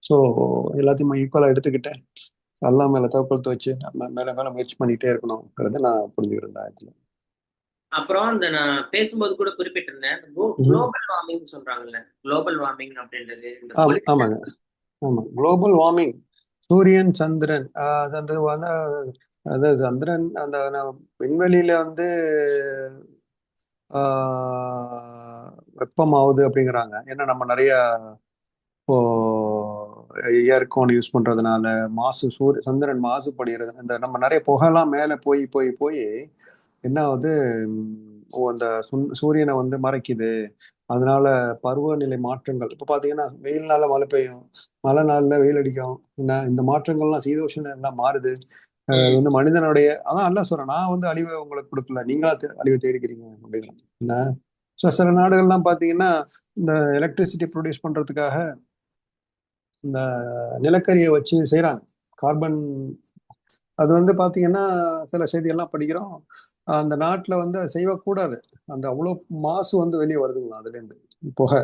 ஸோ எல்லாத்தையும் ஈக்குவலா எடுத்துக்கிட்டேன் அல்லா மேல தவக்கலத்தை வச்சு நம்ம மேல மேல முயற்சி பண்ணிட்டே இருக்கணும்ங்கிறத நான் புரிஞ்சுக்கிறேன் ஆயத்துல. அப்புறம் இந்த நான் பேசும்போது கூட குறிப்பிட்டிருந்தேன், குளோபல் வார்மிங் சொல்றாங்கல்ல, குளோபல் வார்மிங் அப்படின்றது ஆமாங்க. ஆமா குளோபல் வார்மிங். சூரியன் சந்திரன் அதாவது சந்திரன் அந்த விண்வெளியில வந்து வெப்பமாகுது அப்படிங்கிறாங்க. ஏன்னா நம்ம நிறைய இப்போ ஏர்கோன் யூஸ் பண்றதுனால சந்திரன் மாசுபடுகிறது. இந்த நம்ம நிறைய புகைலாம் மேல போய் போய் போய் என்ன ஆகுது, அந்த சூரியனை வந்து மறைக்குது. அதனால பருவநிலை மாற்றங்கள் இப்ப பாத்தீங்கன்னா வெயில் நாள்ல மழை பெய்யும், மழை நாள்ல வெயில் அடிக்கும் என்ன. இந்த மாற்றங்கள்லாம் சீதோஷணம் எல்லாம் மாறுது. அது வந்து மனிதனுடைய அதான் எல்லாம் சொல்றேன், நான் வந்து அழிவை உங்களுக்கு கொடுக்கல, நீங்களா அழிவை தேடிக்கிறீங்க அப்படிங்கிறேன் என்ன. ஸோ சில நாடுகள்லாம் பாத்தீங்கன்னா இந்த எலக்ட்ரிசிட்டி ப்ரொடியூஸ் பண்றதுக்காக இந்த நிலக்கரியை வச்சு செய்யறாங்க. கார்பன் அது வந்து பாத்தீங்கன்னா சில செய்தியெல்லாம் படிக்கிறோம், அந்த நாட்டுல வந்து அதை செய்யக்கூடாது. அந்த அவ்வளோ மாசு வந்து வெளியே வருதுங்களா அதுல இருந்து. புகை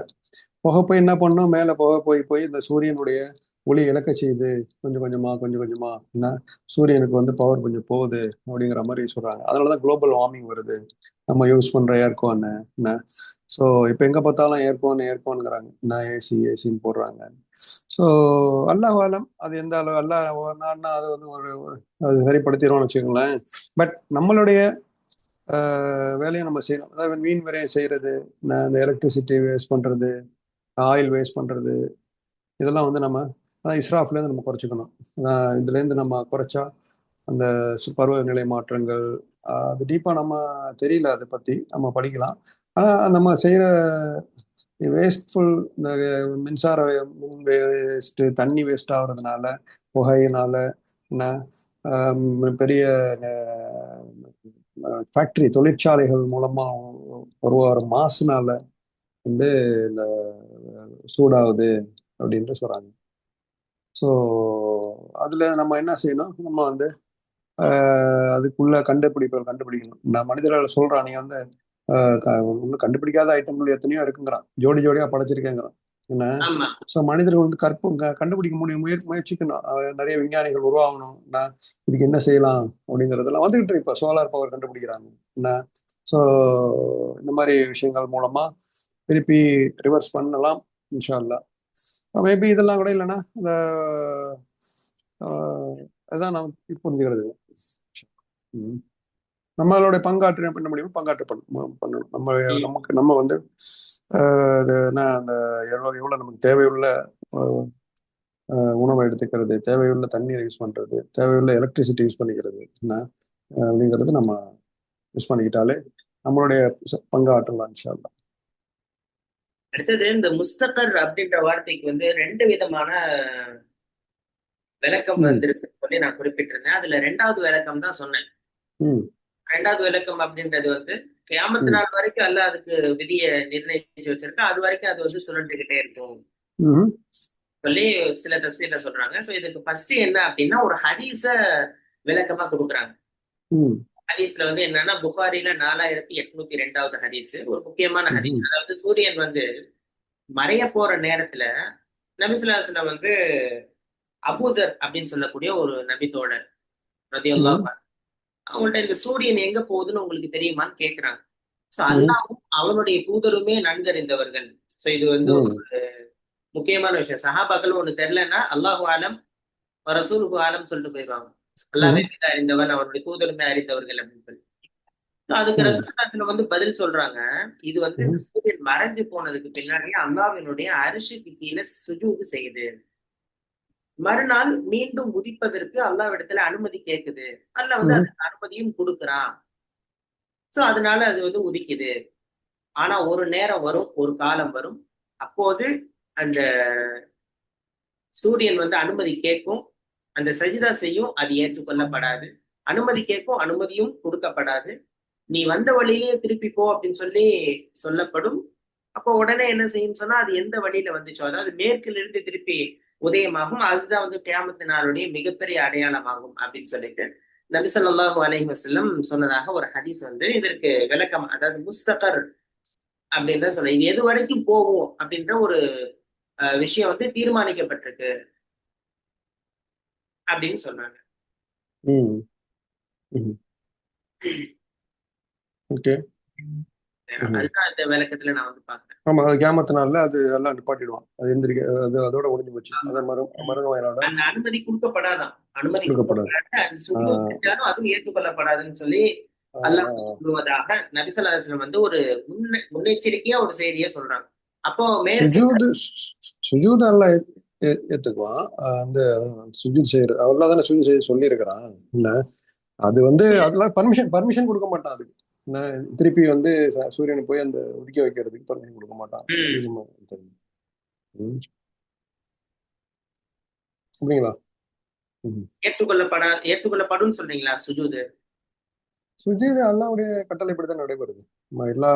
புகை போய் என்ன பண்ணும், மேல புகை போய் போய் இந்த சூரியனுடைய ஒளி இழக்க செய்யுது. கொஞ்சம் கொஞ்சமா கொஞ்சம் கொஞ்சமா என்ன சூரியனுக்கு வந்து பவர் கொஞ்சம் போகுது அப்படிங்கிற மாதிரி சொல்றாங்க. அதனாலதான் குளோபல் வார்மிங் வருது. நம்ம யூஸ் பண்ற ஏர்கோன் என்ன. ஸோ இப்போ எங்க பார்த்தாலும் ஏர்கோன்ங்கிறாங்க என்ன, ஏசி ஏசின்னு போடுறாங்க. ஸோ அல்லாஹ் ஆலம் அது எந்த அளவு அல்லாஹ் நான்னா அதை வந்து அது சரிப்படுத்திடுவோம்னு வச்சுக்கோங்களேன். பட் நம்மளுடைய வேலையை நம்ம செய்யணும். அதாவது மீன் விரையம் செய்யறது, இந்த எலக்ட்ரிசிட்டி வேஸ்ட் பண்றது, ஆயில் வேஸ்ட் பண்றது இதெல்லாம் வந்து நம்ம இஸ்ராஃப்லேருந்து நம்ம குறைச்சிக்கணும். இதுலேருந்து நம்ம குறைச்சா அந்த பருவநிலை மாற்றங்கள் அது டீப்பாக நம்ம தெரியல, அதை பற்றி நம்ம படிக்கலாம். ஆனால் நம்ம செய்கிற வேஸ்ட்ஃபுல் இந்த மின்சார மின் வேஸ்ட்டு, தண்ணி வேஸ்ட் ஆகுறதுனால, புகையினால, என்ன பெரிய ஃபேக்ட்ரி தொழிற்சாலைகள் மூலமாக ஒரு மாசுனால வந்து இந்த சூடாகுது அப்படின்ட்டு சொல்கிறாங்க. ஸோ அதில் நம்ம என்ன செய்யணும், நம்ம வந்து அதுக்குள்ள கண்டுபிடிக்கணும். நான் மனிதர்கள் சொல்றான், நீ வந்து ஒன்றும் கண்டுபிடிக்காத ஐட்டங்கள் எத்தனையோ இருக்குங்கிறான், ஜோடி ஜோடியா படைச்சிருக்கேங்கிறான் என்ன. ஆமா. ஸோ மனிதர்கள் வந்து கண்டுபிடிக்க முடியும், முயற்சிக்கணும். நிறைய விஞ்ஞானிகள் உருவாகணும். நான் இதுக்கு என்ன செய்யலாம் அப்படிங்கிறதெல்லாம் வந்துகிட்டு இருக்கு. இப்போ சோலார் பவர் கண்டுபிடிக்கிறாங்க என்ன. ஸோ இந்த மாதிரி விஷயங்கள் மூலமா திருப்பி ரிவர்ஸ் பண்ணலாம் இன்ஷா அல்லாஹ். மேபி இதெல்லாம் கூட இல்லைன்னா இந்த அதான் நான் புரிஞ்சுக்கிறது. நம்மளுடைய பங்காற்று என்ன பண்ண முடியுமோ பங்காற்று பண்ணணும். நம்ம வந்து அது என்ன, அந்த எவ்வளவு நமக்கு தேவையுள்ள உணவை எடுத்துக்கிறது, தேவையுள்ள தண்ணீரை யூஸ் பண்றது, தேவையுள்ள எலக்ட்ரிசிட்டி யூஸ் பண்ணிக்கிறது என்ன அப்படிங்கிறது நம்ம யூஸ் பண்ணிக்கிட்டாலே நம்மளுடைய பங்காற்றலாம் இன்ஷா அல்லாஹ். அடுத்தது இந்த முஸ்தகர் அப்படின்ற வார்த்தைக்கு வந்து 2 விதமான விளக்கம் வந்திருக்கு சொல்லி நான் குறிப்பிட்டிருந்தேன். அதுல 2வது விளக்கம் தான் சொன்னேன். 2வது விளக்கம் அப்படின்றது வந்து கியாமத்து நாள் வரைக்கும் அல்லாஹ் அதுக்கு விதியை நிர்ணயிச்சு வச்சிருக்கா, அது வரைக்கும் அது வந்து சுழன்றுகிட்டே இருக்கும் சொல்லி சில தப்சீர்ல சொல்றாங்க. சோ இதுக்கு ஃபர்ஸ்ட் என்ன அப்படின்னா ஒரு ஹதீஸ விளக்கமா கொடுக்குறாங்க. ஹதீஸ்ல வந்து என்னன்னா புகாரில 4802வது ஹதீஸ் ஒரு முக்கியமான ஹதீஸ். அதாவது சூரியன் வந்து மறைய போற நேரத்துல நபிசுல்லாஹ் வந்து அபூதர் அப்படின்னு சொல்லக்கூடிய ஒரு நபித்தோழர் ரலியல்லாஹு அன்ஹு அவங்கள்ட்ட இந்த சூரியன் எங்க போகுதுன்னு உங்களுக்கு தெரியுமான்னு கேட்கிறாங்க. சோ அல்லாஹ்வும் அவனுடைய தூதருமே நன்கறிந்தவர்கள். சோ இது வந்து ஒரு முக்கியமான விஷயம். சஹாபாக்கள் ஒண்ணு தெரியலன்னா அல்லாஹு ஆலம் ரசூலுஹு ஆலம் சொல்லிட்டு போயிடுவாங்க. அல்லாஹ்வே மிக அறிந்தவன், அவருடைய தூதருமே அறிந்தவர்கள் அப்படின்னு சொல்லி. அதுக்கு ரசூலுல்லாஹ் வந்து பதில் சொல்றாங்க, இது வந்து இந்த சூரியன் மறைஞ்சு போனதுக்கு பின்னாடி அல்லாஹ்வினுடைய அரிஷுக்கு கீழே சுஜூது செய்யுது. மறுநாள் மீண்டும் உதிப்பதற்கு அல்லாஹ்விடத்துல அனுமதி கேக்குது. அல்லாஹ் வந்து அதுக்கு அனுமதியும் கொடுக்குறான். சோ அதனால அது வந்து உதிக்குது. ஆனா ஒரு நேரம் வரும், ஒரு காலம் வரும், அப்போது அந்த சூரியன் வந்து அனுமதி கேட்கும், அந்த சஜிதா செய்யும், அது ஏற்றுக்கொள்ளப்படாது. அனுமதி கேட்கும், அனுமதியும் கொடுக்கப்படாது. நீ வந்த வழியிலேயே திருப்பி போ அப்படின்னு சொல்லி சொல்லப்படும். அப்போ உடனே என்ன செய்யும் சொன்னா, அது எந்த வழியில வந்துச்சோ, அதாவது மேற்கிலிருந்து திருப்பி உதயமாகும், அதுதான் வந்து கியாமத்து நாளுடைய மிகப்பெரிய அடையாளமாகும் அப்படின்னு சொல்லிட்டு நபி ஸல்லல்லாஹு அலைஹி வஸல்லம் சொன்னதாக ஒரு ஹதீஸ் வந்து இதற்கு விளக்கம். அதாவது முஸ்தகர் அப்படின்னு தான் சொல்ல, இது எது வரைக்கும் போகும் அப்படின்ற ஒரு விஷயம் வந்து தீர்மானிக்கப்பட்டிருக்கு அப்படின்னு சொன்னாங்க. ஓகே, அதுதான் இந்த விளக்கத்துல நான் வந்து பாக்குறேன். ஆமா, அது கியாமத்து நாள்ல அது எல்லாம் நிப்பாட்டிடுவான், அது எந்திரிக்க, அது அதோட முடிஞ்சு போச்சு. அந்த மறுநோயாளோட அந்த அனுமதி கொடுக்கப்படாதான், அனுமதி கொடுக்கப்படாது, அது சுஜூத் செஞ்சாலும் அதுவும் ஏற்றுக்கொள்ளப்படாதுன்னு சொல்லி அல்லாஹ் சொல்லுவதாக நபி ஸல்லல்லாஹு அலைஹி வஸல்லம் வந்து ஒரு முன்னெச்சரிக்கையா ஒரு செய்தியை சொல்றாங்க. அப்போ சுஜூத் அல்லாஹ் ஏத்துக்குவான். அந்த சுஜூத் செய்யறது அல்லாஹ் தானே சுஜூத் செய்ய சொல்லி இருக்கிறான் என்ன. அது வந்து அதெல்லாம் பர்மிஷன் கொடுக்க மாட்டான். அதுக்கு திருப்பி வந்து சூரியனை போய் அந்த ஒதுக்கி வைக்கிறதுக்கு பர்மிஷன் கொடுக்க மாட்டான். அப்படிங்களா? ஏற்றுக்கொள்ளப்படும் சொல்றீங்களா? சுஜூது அல்லாஹ்வுடைய கட்டளைப்படிதான் நடைபெறுது. எல்லா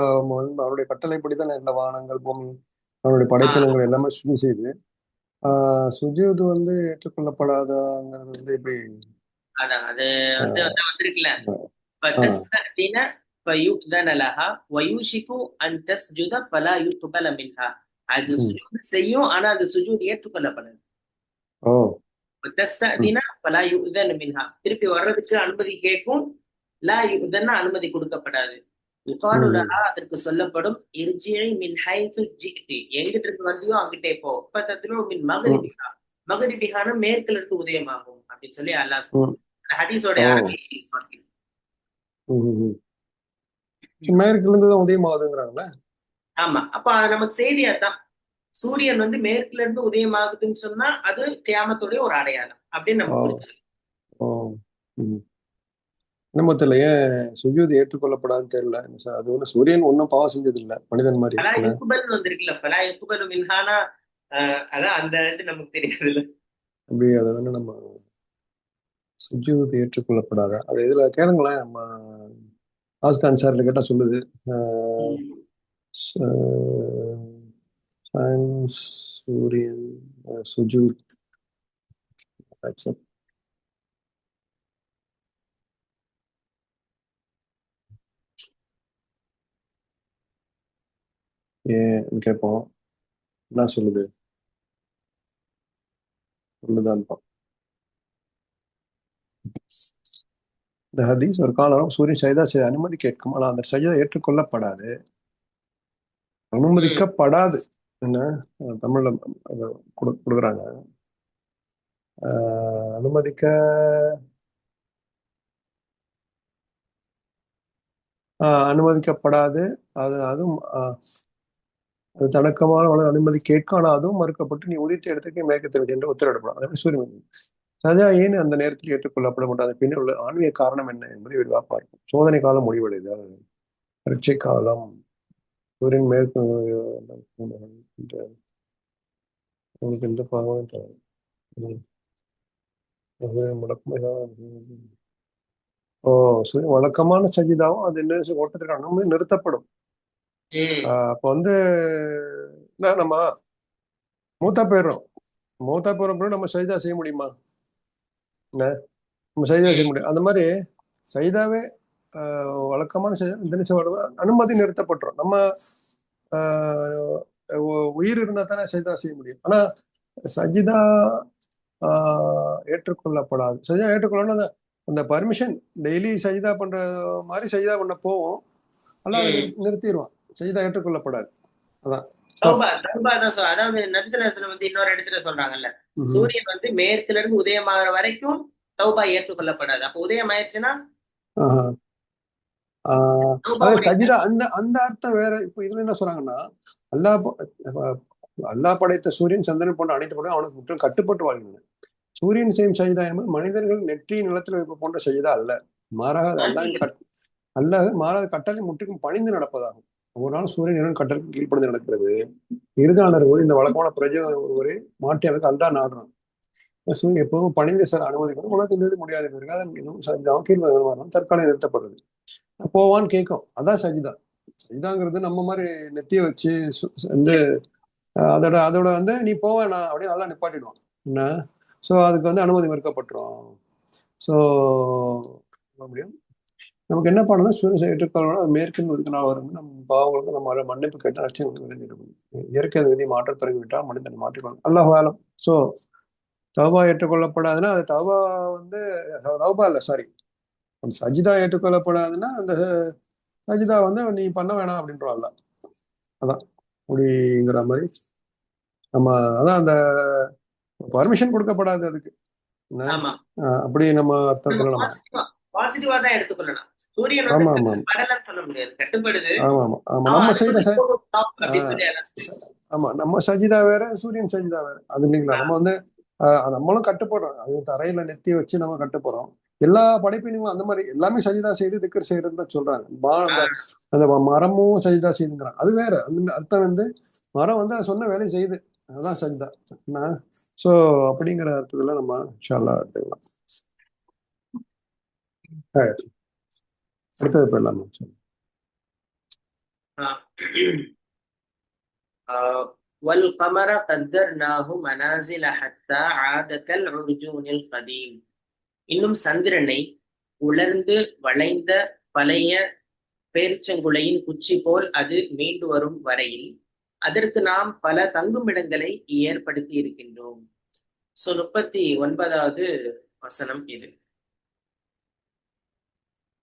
அவருடைய கட்டளைப்படிதான் எல்லா வானங்கள், பூமி, அவருடைய படைப்பினங்கள் எல்லாமே சுஜூத் செய்யுது. சுஜூது வந்து ஏற்றுக்கொள்ளப்படாதாங்கிறது வந்து எப்படி? அதான் அது வந்து வந்திருக்குல்ல, அது சுஜூது செய்யும், ஆனா அது சுஜூது ஏற்றுக்கொள்ளப்படாது. திருப்பி வர்றதுக்கு அனுமதி கேட்கும், லா யுதன்னா அனுமதி கொடுக்கப்படாது. அதற்கு சொல்லப்படும் எங்கிட்ட இருந்து வந்தியோ அங்கிட்டே போ, மின் மகரிபிஹா, மகரிபிஹான மேற்குல இருந்து உதயமாகும் அப்படின்னு சொல்லி அல்லாஹ் ஹதீஸோட மேற்குல இருந்து உதயமாகுதுங்கிறாங்களே. ஆமா, அப்ப நமக்கு செய்தி அதான். சூரியன் வந்து மேற்குல இருந்து உதயமாகுதுன்னு சொன்னா அது கியாமத்துடைய ஒரு அடையாளம் அப்படின்னு நம்ம ஓ புரிஞ்சுக்கலாம். ஓ ம். நம்ம தெரியல ஏன் சுஜூது ஏற்றுக்கொள்ளப்படாதுன்னு தெரியல. அது ஒன்றும் சூரியன் ஒன்றும் பாவம் செஞ்சது இல்லை மனிதன் மாதிரி ஃபலா என்ன. யுக்பல்னு வந்திருக்குல்ல, ஃபலா யுக்பலு மின்ஹானா. அதான் அந்த இது நமக்கு தெரியாதுல்ல. அப்படி அதை வேணும் நம்ம சுஜூது ஏற்றுக்கொள்ளப்படாத அது இதுல கேளுங்களேன். நம்ம ஆஸ்கான் சார்ல கேட்டா சொல்லுது. சயின்ஸ் சூரியன் சுஜூத் accept. ஏன்னு கேட்போம். என்ன சொல்லுது சொல்லுதான். இந்த ஹதீஸ் ஒரு காலம் சூரியன் சஜதா செய்ய அனுமதி கேட்கும், ஆனால் அந்த சஜதா ஏற்றுக்கொள்ளப்படாது, அனுமதிக்கப்படாது. என்ன தமிழ்ல கொடுக்குறாங்க. அனுமதிக்க அனுமதிக்கப்படாது. அதுவும் அது தடக்கமான அனுமதி கேட்கும், ஆனால் அதுவும் மறுக்கப்பட்டு நீ உதித்த இடத்துக்கு மேற்கத்திற்கு என்று உத்தரவிடப்படும். அதே சூரியன் சஜா ஏன் அந்த நேரத்தில் ஏற்றுக்கொள்ளப்பட மாட்டாது, பின்னர் உள்ள ஆன்மீக காரணம் என்ன என்பதை விரிவாக பார்க்கும். சோதனை காலம் முடிவடைதல், பரீட்சை காலம், சூரியன் மேற்கு உங்களுக்கு எந்த பாகமும் ஓ சரி, வழக்கமான சஜிதாவும் அது என்ன ஓட்டத்திற்கு அனுமதி நிறுத்தப்படும். அப்ப வந்து நம்ம மூத்தா போயிடுறோம். மூத்தா போறப்ப நம்ம சஜிதா செய்ய முடியுமா? என்ன நம்ம சஜிதா செய்ய முடியும். அந்த மாதிரி சஜிதாவே வழக்கமான அனுமதி நிறுத்தப்பட்டுரும். நம்ம உயிர் இருந்தா தானே சஜிதா செய்ய முடியும். ஆனா சஜிதா ஏற்றுக்கொள்ளப்படாது. சஜிதா ஏற்றுக்கொள்ளணும் அந்த பர்மிஷன் டெய்லி சஜிதா பண்ற மாதிரி சஜிதா பண்ண போவோம், ஆனா அதை நிறுத்திடுவான். சஜிதா ஏற்றுக்கொள்ளப்படாது. அதான் அதாவது நபிசல்லாஹு வந்து இன்னொரு இடத்துல சொல்றாங்கல்ல, சூரியன் வந்து மேற்குல இருந்து உதயமாகிற வரைக்கும் தௌபா ஏற்றுக்கொள்ளப்படாது. அப்ப உதயம் ஆயிடுச்சுன்னா அது சஜிதா. அந்த அந்த அர்த்தம் வேற. இப்ப இதுல என்ன சொல்றாங்கன்னா, அல்லாஹ் படைத்த சூரியன் சந்திரன் போன்ற அனைத்து படம் அவனுக்கு முற்றும் கட்டுப்பட்டு வாழ்கின்றன. சூரியன் செய்யும் சஜிதா என்பது மனிதர்கள் நெற்றி நிலத்தில் வைப்பு போன்ற சஜிதா அல்ல. மாறாக அல்லாஹ் மாறாத கட்டளை முற்றுக்கும் பணிந்து நடப்பதாகும். ஒரு நாள் சூரியன் இரண்டு கட்டளைக்கு கீழ்ப்படிந்து நடக்கிறது. இறுதியாளர் போது இந்த வழக்கமான பிரஜை ஒருவரை மாற்றி அமைக்க அல்லாஹ் நாடுறான். சூரியன் எப்போதும் பணிந்து செல்ல அனுமதிக்கணும். உலகத்தின் மீது முடியாது எதுவும் கீழ் தற்காலிகம் நிறுத்தப்படுறது. போவான்னு கேட்கும். அதான் சஜிதா. சஜிதாங்கிறது நம்ம மாதிரி நெத்திய வச்சு வந்து அதோட அதோட வந்து நீ போவேண்ணா அப்படின்னு நல்லா நிப்பாட்டிடுவான். என்ன ஸோ அதுக்கு வந்து அனுமதி மறுக்கப்பட்டுரும். ஸோ முடியும். நமக்கு என்ன பண்ணணும், சூரியன் ஏற்றுக்கொள்ளணும். மேற்கின் ஒதுக்கு நாள் வரும் நம்ம பாவங்களுக்கு நம்ம மன்னிப்பு கேட்டால் லட்சியம் விருந்திருக்கும். இயற்கை விதி மாற்ற தொடங்கிவிட்டால் மனிதன் மாற்றிக்கொள்ளணும். அல்லாஹ் ஆலம். ஸோ தௌபா ஏற்றுக்கொள்ளப்படாதுன்னா அது தௌபா வந்து தௌபா இல்லை, சாரி, சஜிதா ஏற்றுக்கொள்ளப்படாதுன்னா அந்த சஜிதா வந்து நீ பண்ண வேணாம் அப்படின்றவாள்ல. அதான் அப்படிங்கிற மாதிரி நம்ம அதான் அந்த பர்மிஷன் கொடுக்கப்படாது அதுக்கு. அப்படி நம்ம அர்த்தத்துல நம்ம பாசிட்டிவா தான் எடுத்துக்கொள்ளலாம். சூரியன் ஆமா ஆமா படலன்னு சொல்ல முடியாது, கட்டுப்படுது. ஆமா ஆமா ஆமா நம்ம செய்யற ஆமா நம்ம சஜிதா வேற, சூரியன் சஜிதா வேற. அது இல்லைங்களா? நம்ம வந்து நம்மளும் கட்டுப்படுறோம். அது தரையில நெத்தி வச்சு நம்ம கட்டுப்படுறோம். எல்லா படைப்பினும் அந்த மாதிரி எல்லாமே சஜிதா செய்து திக்கர் செய்யறதுன்னு தான் சொல்றாங்க. அந்த மரமும் சஜிதா செய்துங்கிறாங்க. அது வேற. அந்த அர்த்தம் வந்து மரம் வந்து அதை சொன்ன வேலையை செய்யுது, அதுதான் சஜிதா. ஸோ அப்படிங்கிற அர்த்தத்துல நம்ம இன்ஷா அல்லாஹ் எடுத்துக்கலாம். அடுத்தது போயிடலாமா? والقمر قدرناه منازل حتى عاد كالعرجون القديم. இன்னும் சந்திரனை உலர்ந்து வளைந்த பழைய பேர்ச்சங்குலையின் குச்சி போல் அது மீண்டு வரும் வரையில் அதற்கு நாம் பல தங்குமிடங்களை ஏற்படுத்தி இருக்கின்றோம். 39வது வசனம் இது.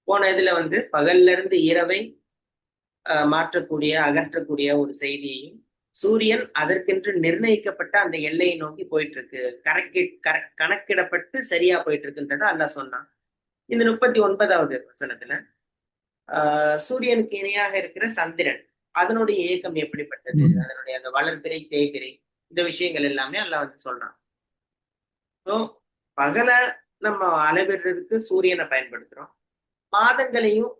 போன இதுல வந்து பகல்ல இருந்து இரவை மாற்றக்கூடிய அகற்றக்கூடிய ஒரு செய்தியையும், சூரியன் அதற்கென்று நிர்ணயிக்கப்பட்ட அந்த எல்லையை நோக்கி போயிட்டு இருக்கு, கணக்கிடப்பட்டு சரியா போயிட்டு இருக்குன்றத அல்லாஹ் சொன்னான். இந்த 39வது வசனத்துல சூரியனுக்கு இணையாக இருக்கிற சந்திரன் அதனுடைய இயக்கம் எப்படிப்பட்டது, அதனுடைய அந்த வளர்பிறை தேய்பிறை இந்த விஷயங்கள் எல்லாமே அல்லாஹ் வந்து சொல்றான். ஸோ பகல நம்ம அளவிடுறதுக்கு சூரியனை பயன்படுத்துறோம். மாதங்களையும்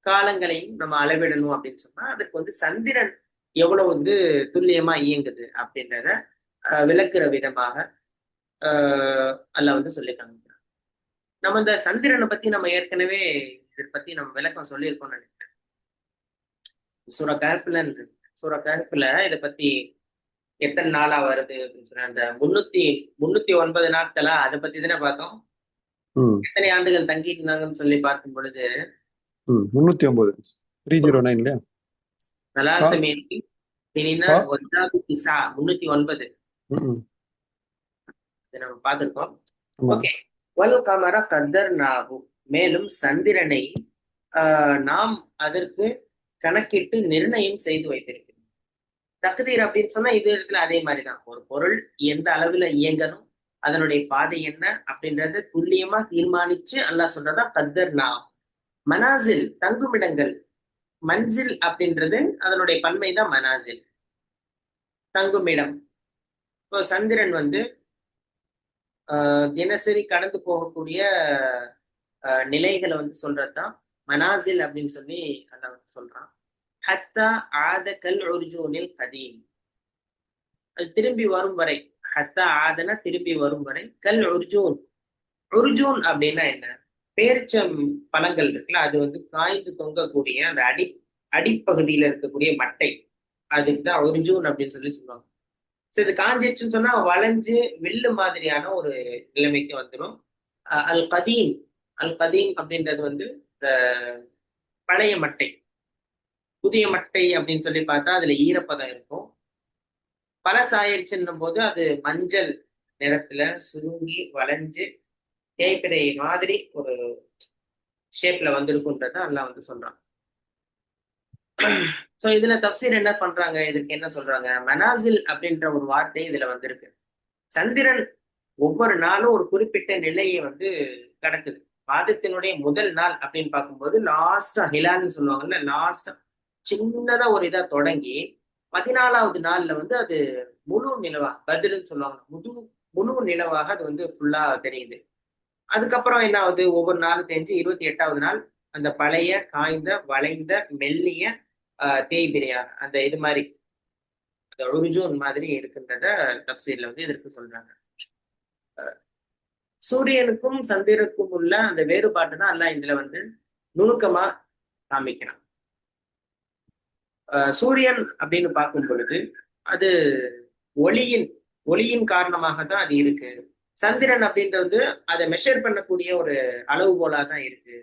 காலங்களையும் நம்ம அளவிடணும் அப்படின்னு சொன்னா அதுக்கு வந்து சந்திரன் எவ்வளவு வந்து துல்லியமா இயங்குது அப்படின்றத விளக்குற விதமாக அல்லாஹ் வந்து சொல்லி காமிக்கிறான். நம்ம இந்த சந்திரனை பத்தி நம்ம ஏற்கனவே இதை பத்தி நம்ம விளக்கம் சொல்லியிருக்கோம்னு நினைக்கிறேன். சூர கஹ்ஃப்ல இதை பத்தி எத்தனை நாளா வருது அப்படின்னு சொன்னா அந்த 309 நாட்களா அதை பத்தி தானே பார்த்தோம். எத்தனை ஆண்டுகள் தங்கிட்டு இருந்தாங்கன்னு சொல்லி பார்க்கும் பொழுது 309 309 இல்லையா? நலாசமேனி தினா ஒன்றாவது திசா 309 இதை நம்ம பார்த்திருக்கோம். ஓகே. வல் கமர கதர்நாஹு, மேலும் சந்திரனை நாம் அதற்கு கணக்கிட்டு நிர்ணயம் செய்து வைத்திருக்கிறோம். தக்தீர் அப்படின்னு சொன்னா இது இடத்துல அதே மாதிரிதான். ஒரு பொருள் எந்த அளவுல இயங்கணும், அதனுடைய பாதை என்ன அப்படின்றத துல்லியமா தீர்மானிச்சு அல்லாஹ் சொல்றதா கதர்னா. மனாசில் தங்குமிடங்கள், மன்சில் அப்படின்றது அதனுடைய பன்மைதான் மனாசில், தங்குமிடம். இப்போ சந்திரன் வந்து தினசரி கடந்து போகக்கூடிய நிலைகளை வந்து சொல்றதுதான் மனாசில் அப்படின்னு சொல்லி அல்லாஹ் சொல்றான். ஹத்தா ஆத கல் உர்ஜூனில் கதீம், அது திரும்பி வரும் வரை. ஹத்தா ஆதனா திரும்பி வரும் வரை. கல் உர்ஜூன், உர்ஜூன் அப்படின்னா என்ன? பேரிச்சம் பழங்கள் இருக்குல்ல, அது வந்து காய்ந்து தொங்கக்கூடிய அந்த அடிப்பகுதியில இருக்கக்கூடிய மட்டை, அதுக்கு தான் உர்ஜூன் அப்படின்னு சொல்லி சொல்லுவாங்க. ஸோ இது காஞ்சிச்சுன்னு சொன்னா வளைஞ்சு வில்லு மாதிரியான ஒரு நிலைமைக்கு வந்துடும். அல் கதீம், அல் கதீம் அப்படின்றது வந்து பழைய மட்டை. புதிய மட்டை அப்படின்னு சொல்லி பார்த்தா அதுல ஈரப்பதம் இருக்கும். பழசாயிருச்சுன்னும் போது அது மஞ்சள் நிறத்துல சுருங்கி வளைஞ்சு தேய்பிறை மாதிரி ஒரு ஷேப்ல வந்திருக்குன்றத அல்லாஹ் வந்து சொல்றான். சோ இதுல தப்சீர் என்ன பண்றாங்க, இதுக்கு என்ன சொல்றாங்க? மனாசில் அப்படின்ற ஒரு வார்த்தை இதுல வந்திருக்கு. சந்திரன் ஒவ்வொரு நாளும் ஒரு குறிப்பிட்ட நிலையை வந்து கடக்குது. மாதத்தினுடைய முதல் நாள் அப்படின்னு பார்க்கும்போது லாஸ்டா ஹிலால்னு சொல்லுவாங்கல்ல, லாஸ்டா சின்னதா ஒரு இதா தொடங்கி 14வது நாள்ல வந்து அது முழு நிலவா, பதில்னு சொல்லுவாங்க, முழு நிலவாக அது வந்து ஃபுல்லா தெரியுது. அதுக்கப்புறம் என்ன ஆகுது, ஒவ்வொரு நாளும் தெரிஞ்சு 28வது நாள் அந்த பழைய காய்ந்த வளைந்த மெல்லிய தேய்பிரையா அந்த இது மாதிரி அந்த உருஜூன் மாதிரி இருக்கின்றத தப்சீர்ல வந்து இதற்கு சொல்றாங்க. சூரியனுக்கும் சந்திரனுக்கும் உள்ள அந்த வேறுபாட்டு தான் எல்லாம் இதுல வந்து நுணுக்கமா காமிக்கிறான். சூரியன் அப்படின்னு பார்க்கும் பொழுது அது ஒளியின் காரணமாக தான் அது இருக்கு. சந்திரன் அப்படின்றது அதை மெஷர் பண்ணக்கூடிய ஒரு அளவுகோலா தான் இருக்கு.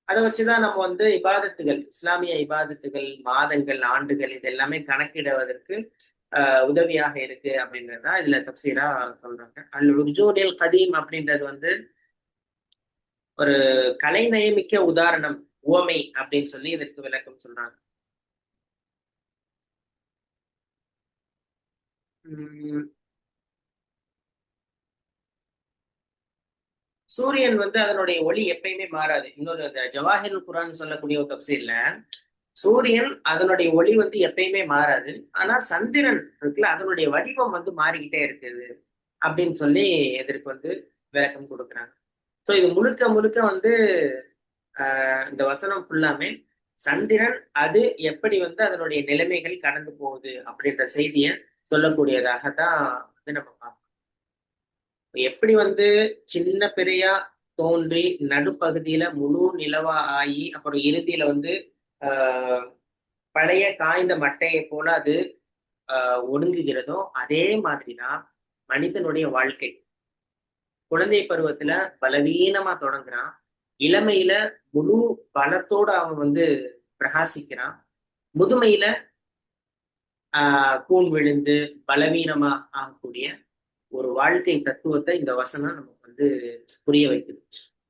அதை வச்சுதான் நம்ம வந்து இபாதத்துகள், இஸ்லாமிய இபாதத்துகள், மாதங்கள், ஆண்டுகள் இது எல்லாமே கணக்கிடுவதற்கு உதவியாக இருக்கு அப்படின்றதுதான் இதுல தப்சீரா சொல்றாங்க. அல் உர்ஜூனில் கதீம் அப்படின்றது வந்து ஒரு கலை நயமிக்க உதாரணம், உவமை அப்படின்னு சொல்லி இதற்கு விளக்கம் சொல்றாங்க. சூரியன் வந்து அதனுடைய ஒளி எப்பயுமே மாறாது. இன்னொரு ஜவாஹிருல் குர்ஆன் சொல்லக்கூடிய ஒரு தப்சீர்ல சூரியன் அதனுடைய ஒளி வந்து எப்பயுமே மாறாது, ஆனா சந்திரன் இருக்குல்ல அதனுடைய வடிவம் வந்து மாறிக்கிட்டே இருக்குது அப்படின்னு சொல்லி இதற்கு வந்து விளக்கம் கொடுக்குறாங்க. ஸோ இது முழுக்க முழுக்க வந்து இந்த வசனம் ஃபுல்லாமே சந்திரன் அது எப்படி வந்து அதனுடைய நிலைமைகள் கடந்து போகுது அப்படின்ற செய்தியை சொல்லக்கூடியதாக தான் வந்து நம்ம பார்க்கணும். எப்படி வந்து சின்ன பிறையா தோன்றி நடுப்பகுதியில முழு நிலவா ஆகி அப்புறம் இறுதியில வந்து பழைய காய்ந்த மட்டையை போல அது ஒடுங்குகிறதோ அதே மாதிரிதான் மனிதனுடைய வாழ்க்கை. குழந்தை பருவத்துல பலவீனமா தொடங்குறான், இளமையில முழு பலத்தோட அவன் வந்து பிரகாசிக்கிறான், முதுமையில கூன் விழுந்து பலவீனமா ஆகக்கூடிய ஒரு வாழ்க்கை தத்துவத்தை இந்த வசனம் நமக்கு வந்து புரிய வைக்குது.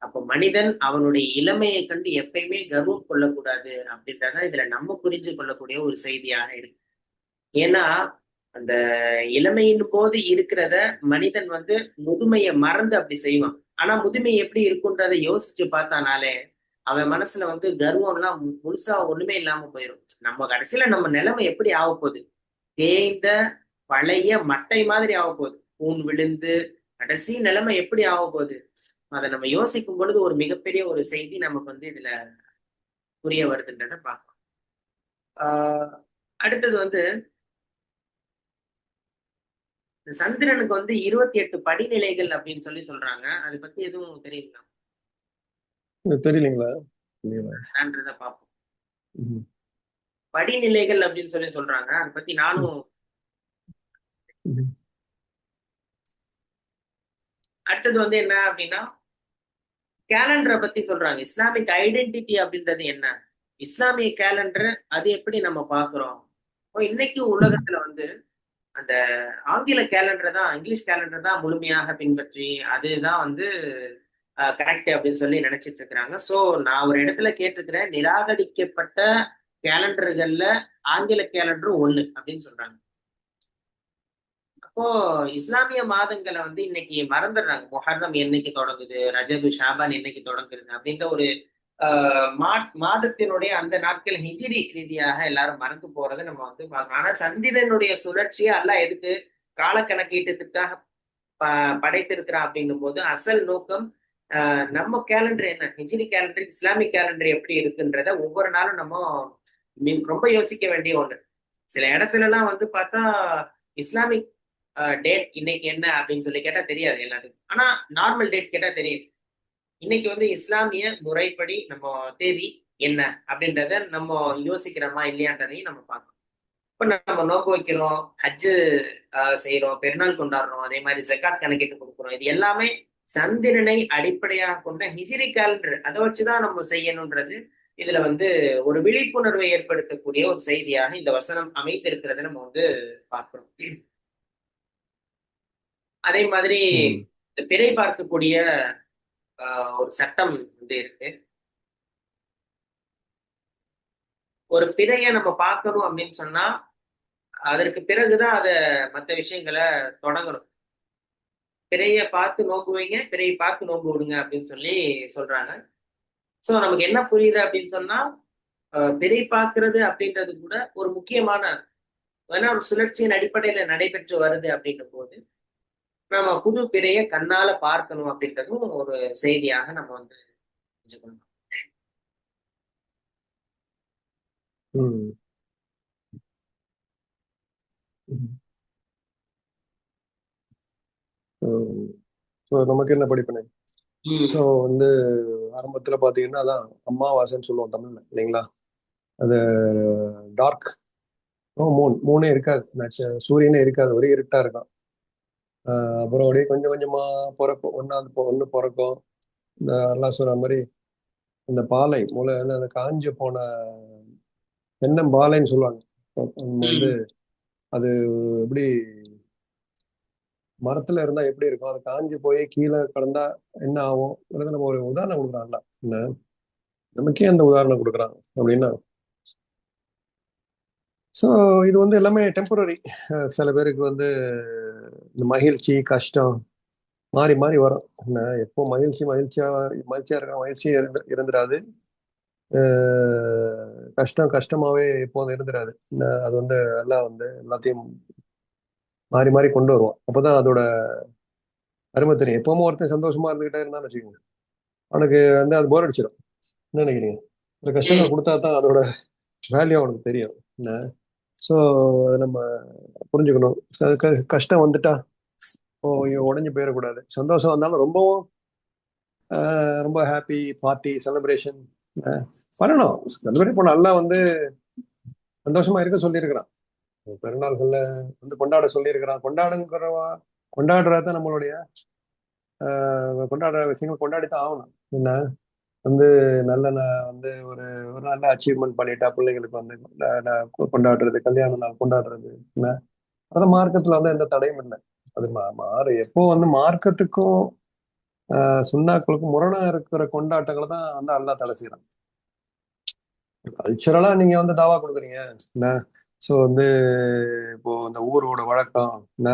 அப்போ மனிதன் அவனுடைய இளமையை கண்டு எப்பயுமே கர்வம் கொள்ளக்கூடாது அப்படின்றத இதுல நம்ம புரிஞ்சு கொள்ளக்கூடிய ஒரு செய்தியாக இருக்கு. ஏன்னா அந்த இளமையின் போது இருக்கிறத மனிதன் வந்து முதுமையை மறந்து அப்படி செய்வான். ஆனா முதுமை எப்படி இருக்குன்றதை யோசிச்சு பார்த்தானாலே அவன் மனசுல வந்து கர்வம் எல்லாம் முழுசா ஒண்ணுமே இல்லாம போயிடும். நம்ம கடைசியில நம்ம நிலைமை எப்படி ஆக போகுது? தேய்ந்த பழைய மட்டை மாதிரி ஆக போகுது. கூன் விழுந்து கடைசி நிலைமை எப்படி ஆக போகுது? அதை நம்ம யோசிக்கும் பொழுது ஒரு மிகப்பெரிய ஒரு செய்தி நமக்கு வந்து இதுல புரிய வருதுன்றத பார்க்கலாம். ஆஹ் அடுத்தது வந்து இந்த சந்திரனுக்கு வந்து 28 படிநிலைகள் அப்படின்னு சொல்லி சொல்றாங்க. அதை பத்தி எதுவும் தெரியுங்களா? தெரியலீங்களா? என்னன்றத பார்ப்போம். ம். படிநிலைகள் அப்படின்னு சொல்லி சொல்றாங்க. அதை பத்தி நானும் ம். அடுத்தது வந்து என்ன அப்படின்னா கேலண்டரை பத்தி சொல்றாங்க. இஸ்லாமிக் ஐடென்டிட்டி அப்படின்றது என்ன? இஸ்லாமிய கேலண்டர் அது எப்படி நம்ம பார்க்கிறோம்? இப்போ இன்னைக்கு உலகத்துல வந்து அந்த ஆங்கில கேலண்டர் தான், இங்கிலீஷ் கேலண்டர் தான் முழுமையாக பின்பற்றி அதுதான் வந்து கரெக்ட் அப்படின்னு சொல்லி நினைச்சிட்டு இருக்கிறாங்க. சோ நான் ஒரு இடத்துல கேட்டிருக்கிறேன், நிராகரிக்கப்பட்ட கேலண்டர்கள்ல ஆங்கில கேலண்டரும் ஒண்ணு அப்படின்னு சொல்றாங்க. அப்போ இஸ்லாமிய மாதங்களை வந்து இன்னைக்கு மறந்துடுறாங்க. முஹர்ரம் என்னைக்கு தொடங்குது, ரஜபு ஷாபான் என்னைக்கு தொடங்குது அப்படின்ற ஒரு மாதத்தினுடைய அந்த நாட்கள் ஹிஜ்ரி ரீதியாக எல்லாரும் மறந்து போறதை நம்ம வந்து பார்க்கலாம். ஆனா சந்திரனுடைய சுழற்சியை எல்லாம் எதுக்கு காலக்கணக்கீட்டுக்காக படைத்திருக்கிறான் அப்படின்னும் போது அசல் நோக்கம் நம்ம கேலண்டர் என்ன, ஹிஜ்ரி கேலண்டர் இஸ்லாமிக் கேலண்டர் எப்படி இருக்குன்றத ஒவ்வொரு நாளும் நம்ம ரொம்ப யோசிக்க வேண்டிய ஒண்ணு. சில இடத்துல எல்லாம் வந்து பார்த்தா இஸ்லாமிக் டேட் இன்னைக்கு என்ன அப்படின்னு சொல்லி கேட்டா தெரியாது எல்லாத்துக்கும். ஆனா நார்மல் டேட் கேட்டா தெரியும். இன்னைக்கு வந்து இஸ்லாமிய முறைப்படி நம்ம தேதி என்ன அப்படின்றத நம்ம யோசிக்கிறோமா இல்லையான்றதையும் நம்ம பார்க்கணும். இப்ப நம்ம நோக்கு வைக்கிறோம், ஹஜ்ஜு செய்யறோம், பெருநாள் கொண்டாடுறோம், அதே மாதிரி ஜக்காத் கணக்கிட்டு கொடுக்குறோம். இது எல்லாமே சந்திரனை அடிப்படையாக கொண்ட ஹிஜ்ரி கேலண்டர், அதை வச்சுதான் நம்ம செய்யணும்ன்றது இதுல வந்து ஒரு விழிப்புணர்வை ஏற்படுத்தக்கூடிய ஒரு செய்தியாக இந்த வசனம் அமைத்திருக்கிறத நம்ம வந்து பார்க்கிறோம். அதே மாதிரி இந்த பிறை பார்க்கக்கூடிய ஒரு சட்டம் வந்து இருக்கு. ஒரு பிறைய நம்ம பார்க்கணும் அப்படின்னு சொன்னா அதற்கு பிறகுதான் அத மற்ற விஷயங்களை தொடங்கணும். பிறைய பார்த்து நோக்குவீங்க, பிறையை பார்த்து நோக்கு விடுங்க அப்படின்னு சொல்லி சொல்றாங்க. சோ நமக்கு என்ன புரியுது அப்படின்னு சொன்னா பிறை பார்க்கிறது அப்படின்றது கூட ஒரு முக்கியமான, ஏன்னா ஒரு சுழற்சியின் அடிப்படையில நடைபெற்று வருது அப்படின்னும் போது நம்ம புது பிறைய கண்ணால பார்க்கணும் அப்படின்றதும் ஒரு செய்தியாக நம்ம வந்து புரிஞ்சுக்கணும். நமக்கு என்ன படிப்பினை? ஸோ வந்து ஆரம்பத்துல பாத்தீங்கன்னா அதான் அமாவாசைன்னு சொல்லுவோம் தமிழ்ல இல்லைங்களா? அது டார்க் மூணே இருக்காது, சூரியனே இருக்காது, ஒரே இருட்டா இருக்கும். அப்புறம் அப்படியே கொஞ்சம் கொஞ்சமா பிறக்கும், ஒண்ணு பிறக்கும். இந்த அல்லா சொல்ற மாதிரி இந்த பாலை மூளை அந்த காஞ்சு போன தென்னம்பாலைன்னு சொல்லுவாங்க. வந்து அது எப்படி மரத்துல இருந்தா எப்படி இருக்கும், அது காஞ்சு போய் கீழே கிடந்தா என்ன ஆகும், நம்ம ஒரு உதாரணம் கொடுக்குறாங்கல்ல. என்ன நமக்கே அந்த உதாரணம் கொடுக்குறாங்க அப்படின்னா, ஸோ இது வந்து எல்லாமே டெம்பரரி. சில பேருக்கு வந்து இந்த மகிழ்ச்சி கஷ்டம் மாறி மாறி வரும். என்ன எப்போ மகிழ்ச்சியா இருக்கிற மகிழ்ச்சியே இருந்துராது, கஷ்டம் கஷ்டமாவே எப்போதும் இருந்துராது. அது வந்து எல்லாம் வந்து எல்லாத்தையும் மாறி மாறி கொண்டு வருவான். அப்பதான் அதோட அருமை தெரியும். எப்பவுமே ஒருத்தன் சந்தோஷமா இருந்துகிட்டே இருந்தான்னு வச்சுக்கோங்க, அவனுக்கு வந்து அது போர் அடிச்சிடும். என்ன நினைக்கிறீங்க? ஒரு கஷ்டங்கள் கொடுத்தா தான் அதோட வேல்யூ அவனுக்கு தெரியும். என்ன ஸோ நம்ம புரிஞ்சுக்கணும். கஷ்டம் வந்துட்டா உடஞ்சு போயிடக்கூடாது. சந்தோஷம் வந்தாலும் ரொம்பவும் ரொம்ப ஹாப்பி பார்ட்டி செலிப்ரேஷன் பண்ணணும். செலிப்ரேட் பண்ண எல்லாம் வந்து சந்தோஷமா இருக்க சொல்லியிருக்கிறான். பெருநாள்கள்ல வந்து கொண்டாட சொல்லியிருக்கிறான். கொண்டாடுறத நம்மளுடைய கொண்டாடுற விஷயங்கள் கொண்டாடித்தான் ஆகணும். என்ன வந்து நல்ல வந்து ஒரு ஒரு நல்ல அச்சீவ்மெண்ட் பண்ணிட்டா பிள்ளைங்களுக்கு வந்து கொண்டாடுறது, கல்யாண நாள் கொண்டாடுறது என்ன, அது மார்க்கத்துல வந்து எந்த தடையும் இல்லை. அது மாறு எப்போ வந்து மார்க்கத்துக்கும் சுண்ணாக்களுக்கும் முரணா இருக்கிற கொண்டாட்டங்களை தான் வந்து அல்லாஹ் தடை செய்யறான். கல்ச்சரலா நீங்க வந்து தாவா கொடுக்குறீங்க என்ன, ஸோ வந்து இப்போ இந்த ஊரோட வழக்கம் என்ன,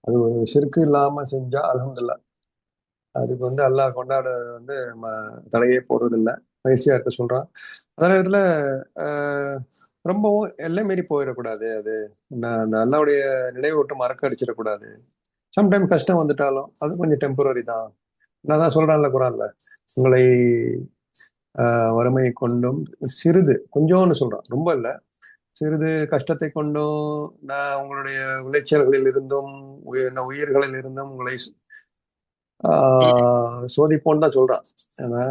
அது ஒரு சிறுக்கு இல்லாம செஞ்சா அல்ஹம்துலில்லாஹ், அதுக்கு வந்து அல்லாஹ் கொண்டாட வந்து தடையே போடுறது இல்லை. மகிழ்ச்சியா இருக்க சொல்றான். அதே நேரத்துல ரொம்பவும் எல்லை மீறி போயிடக்கூடாது. அது அந்த அல்லாவுடைய நினைவு விட்டு மறக்க அடிச்சிடக்கூடாது. சம்டைம் கஷ்டம் வந்துட்டாலும் அது கொஞ்சம் டெம்பரரி தான். நான் தான் சொல்றான்ல குரான்ல, உங்களை வறுமை கொண்டும் சிறிது கொஞ்சோன்னு சொல்றான், ரொம்ப இல்ல, சிறிது கஷ்டத்தை கொண்டும் நான் உங்களுடைய விளைச்சல்களில் இருந்தும் உயிர்களில் இருந்தும் உங்களை சோதிப்போன்னு தான் சொல்றான். ஏன்னா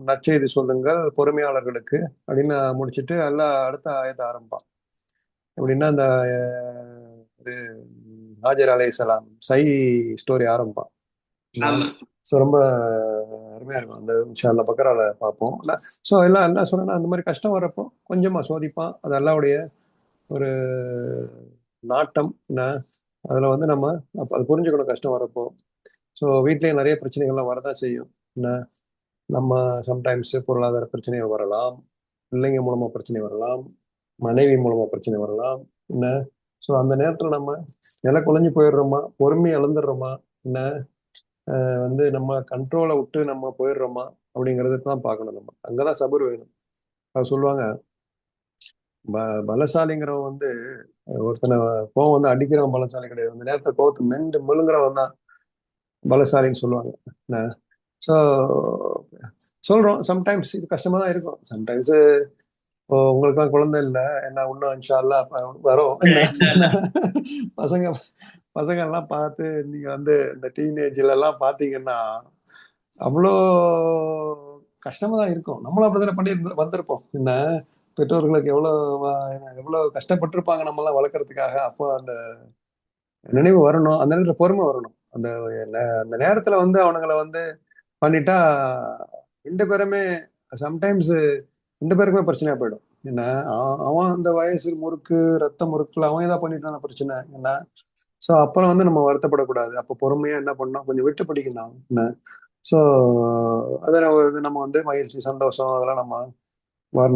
நற்செய்தி சொல்லுங்கள் பொறுமையாளர்களுக்கு அப்படின்னு முடிச்சுட்டு எல்லாம் அடுத்த ஆயத்தை ஆரம்பிப்பான். எப்படின்னா இந்த ஹாஜர் அலைஹிஸ்ஸலாம் ஸ்டோரி ஆரம்பிப்பான். ஸோ ரொம்ப அருமையா இருக்கும். அந்த இன்ஷா அல்லாஹ் பக்கரால பார்ப்போம். ஸோ எல்லாம் என்ன சொல்றேன்னா, அந்த மாதிரி கஷ்டம் வரப்போ கொஞ்சமா சோதிப்பான். அது அல்லாவுடைய ஒரு நாட்டம். அதுல வந்து நம்ம அதை புரிஞ்சுக்கணும் கஷ்டம் வரப்போ. ஸோ வீட்லயே நிறைய பிரச்சனைகள்லாம் வரதான் செய்யும். என்ன நம்ம சம்டைம்ஸ் பொருளாதார பிரச்சனைகள் வரலாம், பிள்ளைங்க மூலமா பிரச்சனை வரலாம், மனைவி மூலமா பிரச்சனை வரலாம். என்ன ஸோ அந்த நேரத்துல நம்ம நில குலைஞ்சு போயிடுறோமா, பொறுமையை இழந்துடுறோமா, என்ன வந்து நம்ம கண்ட்ரோலை விட்டு நம்ம போயிடுறோமா அப்படிங்கறது தான் பார்க்கணும். நம்ம அங்கதான் சபர் வேணும். அது சொல்லுவாங்க, பலசாலிங்கிறவன் வந்து ஒருத்தனை கோவம் வந்து அடிக்கிறவன் பலசாலி கிடையாது. அந்த நேரத்துல கோவத்தை மெண்டு முழுங்குறவன் தான் பலசாலின்னு சொல்லுவாங்க. ஸோ சொல்றோம், சம்டைம்ஸ் இது கஷ்டமா தான் இருக்கும். சம்டைம்ஸ் உங்களுக்குலாம் குழந்தை இல்லை என்ன, இன்னும் இன்ஷா அல்லாஹ் வரும். பசங்க பசங்க எல்லாம் பார்த்து நீங்க வந்து இந்த டீனேஜ்ல எல்லாம் பாத்தீங்கன்னா அவ்வளோ கஷ்டமா தான் இருக்கும். நம்மளும் அப்படித்தானே பண்ணி வந்திருப்போம். என்ன பெற்றோர்களுக்கு எவ்வளவு கஷ்டப்பட்டிருப்பாங்க நம்ம எல்லாம் வளர்க்கறதுக்காக. அப்போ அந்த நினைவு வரணும், அந்த நேரத்துல பொறுமை வரணும். அந்த நேரத்துல வந்து அவனுங்களை வந்து பண்ணிட்டா ரெண்டு பேருமே சம்டைம்ஸ் ரெண்டு பேருக்குமே பிரச்சனையா போயிடும். என்ன அவன் அந்த வயசு முறுக்கு ரத்த முறுக்குல அவன் ஏதாவது பண்ணிட்டான பிரச்சனை என்ன. ஸோ அப்புறம் வந்து நம்ம வருத்தப்படக்கூடாது. அப்போ பொறுமையா என்ன பண்ணோம், கொஞ்சம் விட்டு படிக்கணும். என்ன ஸோ அதை நம்ம வந்து மகிழ்ச்சி சந்தோஷம் அதெல்லாம் நம்ம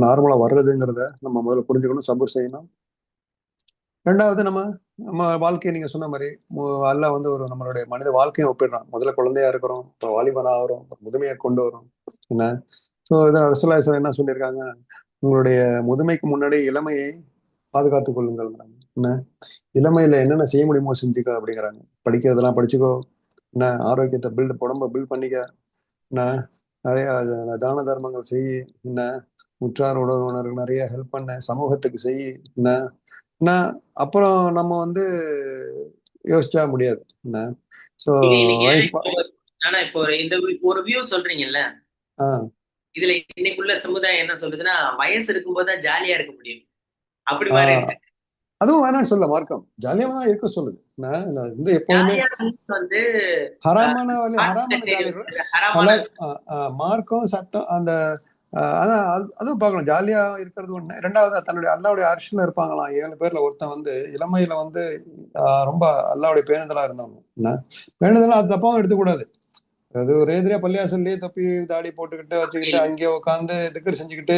நார்மலா வர்றதுங்கிறத நம்ம முதல்ல புரிஞ்சுக்கணும், சபூர் செய்யணும். ரெண்டாவது நம்ம நம்ம வாழ்க்கையை நீங்க சொன்ன மாதிரி அல்லாஹ் வந்து ஒரு நம்மளுடைய மனித வாழ்க்கையை ஒப்பிடுறான். முதல்ல குழந்தையா இருக்கிறோம், அப்புறம் வாலிபனா ஆகிறோம், முதுமையை கொண்டு வரும். என்ன ஸோ இதை ரசூலுல்லாஹி என்ன சொல்லியிருக்காங்க, உங்களுடைய முதுமைக்கு முன்னாடி இளமையை பாதுகாத்துக் கொள்ளுங்கள். என்ன இளமையில என்னென்ன செய்ய முடியுமோ செஞ்சுக்கோ அப்படிங்கிறாங்க. படிக்கிறதெல்லாம் படிச்சுக்கோ, என்ன ஆரோக்கியத்தை உடம்ப பில்ட் பண்ணிக்க, என்ன நிறைய தான தர்மங்கள் செய், என்ன உற்றார் உறவினருக்கு நிறைய ஹெல்ப் பண்ண, சமூகத்துக்கு செய். என்ன அப்புறம் நம்ம வந்து யோசிச்சா முடியாது. என்ன ஸோ வயசு ஆனா இப்போ இந்த ஒரு வியூ சொல்றீங்கல்ல, இதுல இன்னைக்குள்ள சமுதாயம் என்ன சொல்றதுன்னா, வயசு இருக்கும்போதுதான் ஜாலியா இருக்க முடியும் அப்படி மாதிரி இருக்கு. அதுவும் வேணாம்னு சொல்ல மார்க்கம், ஜாலியா தான் இருக்க சொல்லுது. வந்து எப்போதுமே வந்து ஹராமான மார்க்கம் சட்டம் அந்த அதான் அதுவும் பார்க்கணும். ஜாலியா இருக்கிறது ஒண்ணு. ரெண்டாவது தன்னுடைய அல்லாவுடைய அரிசில இருப்பாங்களாம் 7 பேர்ல ஒருத்தன் வந்து இளமையில வந்து ரொம்ப அல்லாவுடைய பேணுதலா இருந்தவங்க. என்ன பேணுதலா அது தப்பாவும் எடுத்துக்கூடாது. அது ஒரு எதிரியா பள்ளியாசல்லையே தப்பி தாடி போட்டுக்கிட்டு வச்சுக்கிட்டு அங்கேயே உட்காந்து திக்கர் செஞ்சுக்கிட்டு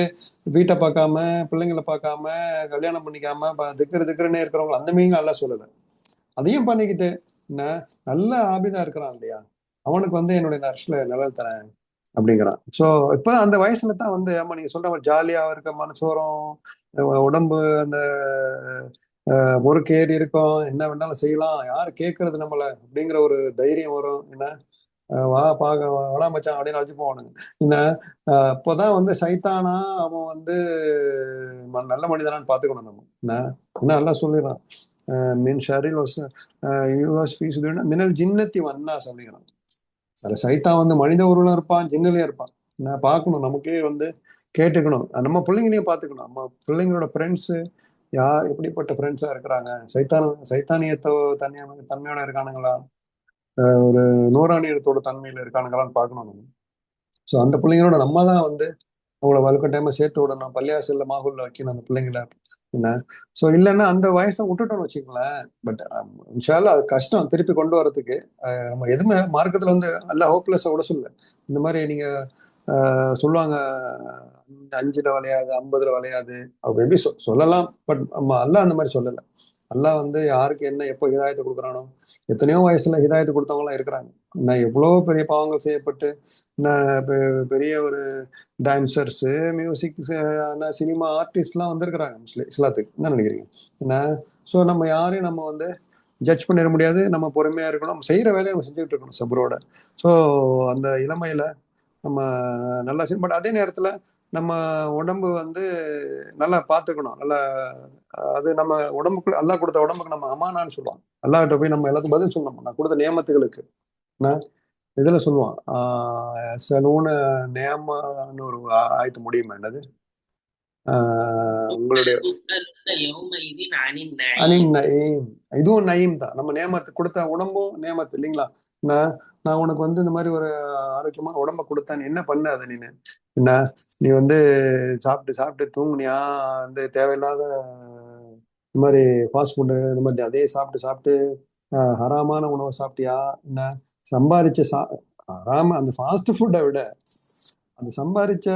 வீட்டை பார்க்காம பிள்ளைங்களை பார்க்காம கல்யாணம் பண்ணிக்காம திக்கருன்னே இருக்கிறவங்க அந்த மீனிங் அல்ல சொல்லலை. அதையும் பண்ணிக்கிட்டு என்ன நல்ல ஆபிதா இருக்கிறான் இல்லையா, அவனுக்கு வந்து என்னுடைய நர்ஸ்ல நிழல் தரேன் அப்படிங்கிறான். ஸோ இப்போ அந்த வயசுல தான் வந்து ஆமா நீங்க சொல்ற மாதிரி ஜாலியா இருக்க மனசோரம் உடம்பு அந்த முறுக்கு ஏறி இருக்கும், என்ன வேணாலும் செய்யலாம், யாரு கேட்கறது நம்மள அப்படிங்கிற ஒரு தைரியம் வரும். என்ன வா பாக்க வடா மச்சான் அப்படின்னு அழைச்சு போவானுங்க. என்ன அப்போதான் வந்து சைத்தானா அவன் வந்து நல்ல மனிதனான்னு பாத்துக்கணும் நம்ம. என்ன நல்லா சொல்லிடுறான், மின் ஷரில் மினல் ஜின்னத்தி வன்னா சொல்லிக்கிறான். சில சைத்தான் வந்து மனித உருவம் இருப்பான், ஜின்னிலையும் இருப்பான். நான் பார்க்கணும், நமக்கே வந்து கேட்டுக்கணும், நம்ம பிள்ளைங்களையும் பார்த்துக்கணும். நம்ம பிள்ளைங்களோட ஃப்ரெண்ட்ஸு எப்படிப்பட்ட ஃப்ரெண்ட்ஸா இருக்கிறாங்க, சைத்தானியத்தோ தன்மையோட இருக்கானுங்களா, ஒரு நூறானியத்தோட தன்மையில இருக்கானுங்களான்னு பார்க்கணும் நம்ம. ஸோ அந்த பிள்ளைங்களோட நம்ம தான் வந்து அவங்கள வலுக்கட்டாயமா சேர்த்து விடணும், பள்ளியாசல்ல மாகுல்ல வைக்கணும் அந்த பிள்ளைங்கள. என்ன ஸோ இல்லைன்னா அந்த வயசை விட்டுட்டோம்னு வச்சுக்கோங்களேன். பட் இன்ஷால்லா அது கஷ்டம் திருப்பி கொண்டு வரதுக்கு. நம்ம எதுவுமே மார்க்கத்துல வந்து அல்ல ஹோப்லெஸ்ஸை விட சொல்ல. இந்த மாதிரி நீங்க சொல்லுவாங்க 5ல வளையாது 50ல வளையாது மேபி சொல்லலாம். பட் நம்ம அல்லாஹ் அந்த மாதிரி சொல்லலை. அல்லாஹ் வந்து யாருக்கு என்ன எப்போ ஹிதாயத்தை கொடுக்குறானோ, எத்தனையோ வயசுல ஹிதாயத்தை கொடுத்தவங்களாம் இருக்கிறாங்க. நான் எவ்வளோ பெரிய பாவங்கள் செய்யப்பட்டு நான் பெரிய ஒரு டான்சர்ஸ், மியூசிக், சினிமா ஆர்டிஸ்ட்லாம் வந்திருக்கிறாங்க இஸ்லாத்துக்கு. என்ன நினைக்கிறீங்க? என்ன? ஸோ நம்ம யாரையும் நம்ம வந்து ஜட்ஜ் பண்ணிட முடியாது. நம்ம பொறுமையா இருக்கணும். நம்ம செய்யற வேலையை நம்ம செஞ்சுட்டு இருக்கணும் சபரோட. ஸோ அந்த இளமையில நம்ம நல்லா செய்யணும். பட் அதே நேரத்துல நம்ம உடம்பு வந்து நல்லா பார்த்துக்கணும். நல்லா அது நம்ம உடம்புக்கு அல்லாஹ் கொடுத்த உடம்புக்கு நம்ம அமானான்னு சொல்லுவாங்க. அல்லாஹ்கிட்ட போய் நம்ம எல்லாத்துக்கும் பதில் சொல்லணும். நான் கொடுத்த நியமத்துகளுக்கு. நான் இதுல சொல்லுவான் சலூன நேமான்னு ஒரு ஆயத்து முடியுமா என்னது? உங்களுடைய யௌமஇதின் அனின் அனின் நயீம். நயீம். இதுவும் நயீம் தான். நம்ம நேமத்து கொடுத்த உடம்பும் நேமத்து இல்லைங்களா? நான் நான் உனக்கு வந்து இந்த மாதிரி ஒரு ஆரோக்கியமான உடம்ப கொடுத்தேன், என்ன பண்ண அதை நீனு? என்ன நீ வந்து சாப்பிட்டு சாப்பிட்டு தூங்குனியா? வந்து தேவையில்லாத இந்த மாதிரி ஃபாஸ்ட் ஃபுட்டு இந்த மாதிரி அதே சாப்பிட்டு சாப்பிட்டு ஹராமான உணவை சாப்பிட்டியா? என்ன சம்பாதிச்ச ஹராம அந்த ஃபாஸ்ட் ஃபுட்டை விட அந்த சம்பாதிச்ச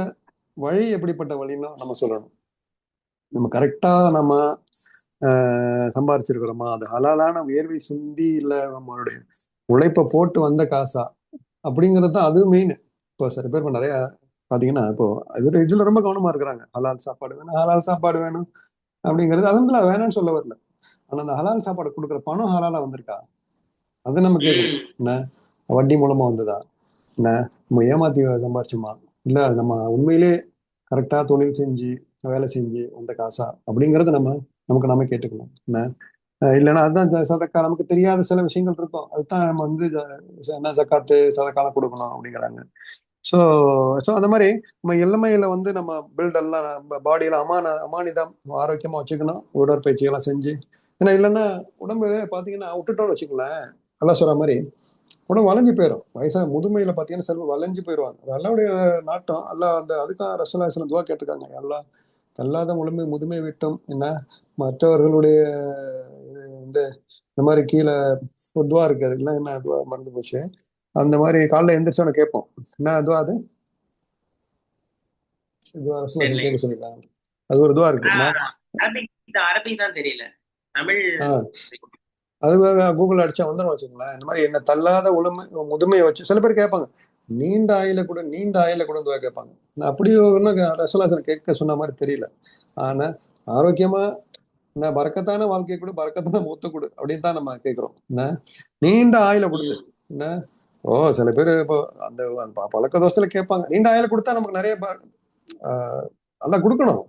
வழி எப்படிப்பட்ட வழின்னு நம்ம சொல்லணும். நம்ம கரெக்டா நம்ம சம்பாரிச்சிருக்கிறோமா? அது ஹலாலான வியர்வை சிந்தி இல்ல நம்மளுடைய உழைப்பை போட்டு வந்த காசா அப்படிங்கிறது தான் அது மெயின். இப்போ சில பேர் இப்ப நிறைய பாத்தீங்கன்னா இப்போ இதுல ரொம்ப கவனமா இருக்கிறாங்க. ஹலால் சாப்பாடு வேணும், ஹலால் சாப்பாடு வேணும் அப்படிங்கிறது. அதுல வேணும்னு சொல்ல வரல. ஆனா அந்த ஹலால் சாப்பாடு கொடுக்குற பணம் ஹலாலா வந்திருக்கா? அது நம்ம கேட்கணும். என்ன வட்டி மூலமா வந்ததா? என்ன நம்ம ஏமாத்தி சம்பாரிச்சோமா? இல்ல அது நம்ம உண்மையிலே கரெக்டா தொழில் செஞ்சு வேலை செஞ்சு வந்த காசா அப்படிங்கறத நமக்கு நாம கேட்டுக்கணும். என்ன இல்லைன்னா அதுதான் சதக்கா. நமக்கு தெரியாத சில விஷயங்கள் இருக்கும். அதுதான் நம்ம வந்து என்ன சக்காத்து சதக்கால கொடுக்கணும் அப்படிங்கிறாங்க. ஸோ ஸோ அந்த மாதிரி நம்ம இளமையில வந்து நம்ம பில்ட் எல்லாம் நம்ம பாடியில அமானிதம் ஆரோக்கியமா வச்சுக்கணும். உடற்பயிற்சி எல்லாம் செஞ்சு. ஏன்னா இல்லைன்னா உடம்பு பாத்தீங்கன்னா விட்டுட்டோம்னு வச்சுக்கோங்களேன். நல்லா சொல்ற மாதிரி உடம்பு வளைஞ்சு போயிடும். வயசா முதுமையில பாத்தீங்கன்னா சில வளைஞ்சு போயிடுவாங்க. அது அல்லாவுடைய நாட்டம். அல்ல அந்த அதுக்காக ரசூலுல்லாஹி துவா கேட்டிருக்காங்க. எல்லாம் தள்ளாத முழுமை முதுமை விட்டும் என்ன மற்றவர்களுடைய இது வந்து இந்த மாதிரி கீழே ஒரு துவா இருக்கு. அதுக்கெல்லாம் என்ன துவா மறந்து போச்சு. அந்த மாதிரி காலைல எந்திரிச்சோன்னு கேட்போம். என்ன துவா அது? துவா ரசூலுல்லாஹி தெரியல. கேட்க சொல்லியிருக்காங்க. அது ஒரு துவா இருக்கு. அரபி தான் தெரியல. தமிழ் ஆஹ் அது கூகுள் அடிச்சா வந்துடும் வச்சுக்கோங்களேன். இந்த மாதிரி என்ன தள்ளாத முதுமையை வச்சு சில பேர் கேட்பாங்க. நீண்ட ஆயில கூட துவா கேட்பாங்க. நான் அப்படி ஒன்றும் ரசூலுல்லாஹி கேட்க சொன்ன மாதிரி தெரியல. ஆனா ஆரோக்கியமா என்ன பறக்கத்தான வாழ்க்கையை கூட பறக்கத்தான மூத்த கொடு அப்படின்னு தான் நம்ம கேட்கிறோம். என்ன நீண்ட ஆயில கொடுத்து என்ன சில பேர் இப்போ அந்த பழக்க தோசையில கேட்பாங்க. நீண்ட ஆயில கொடுத்தா நமக்கு நிறைய நல்லா கொடுக்கணும்.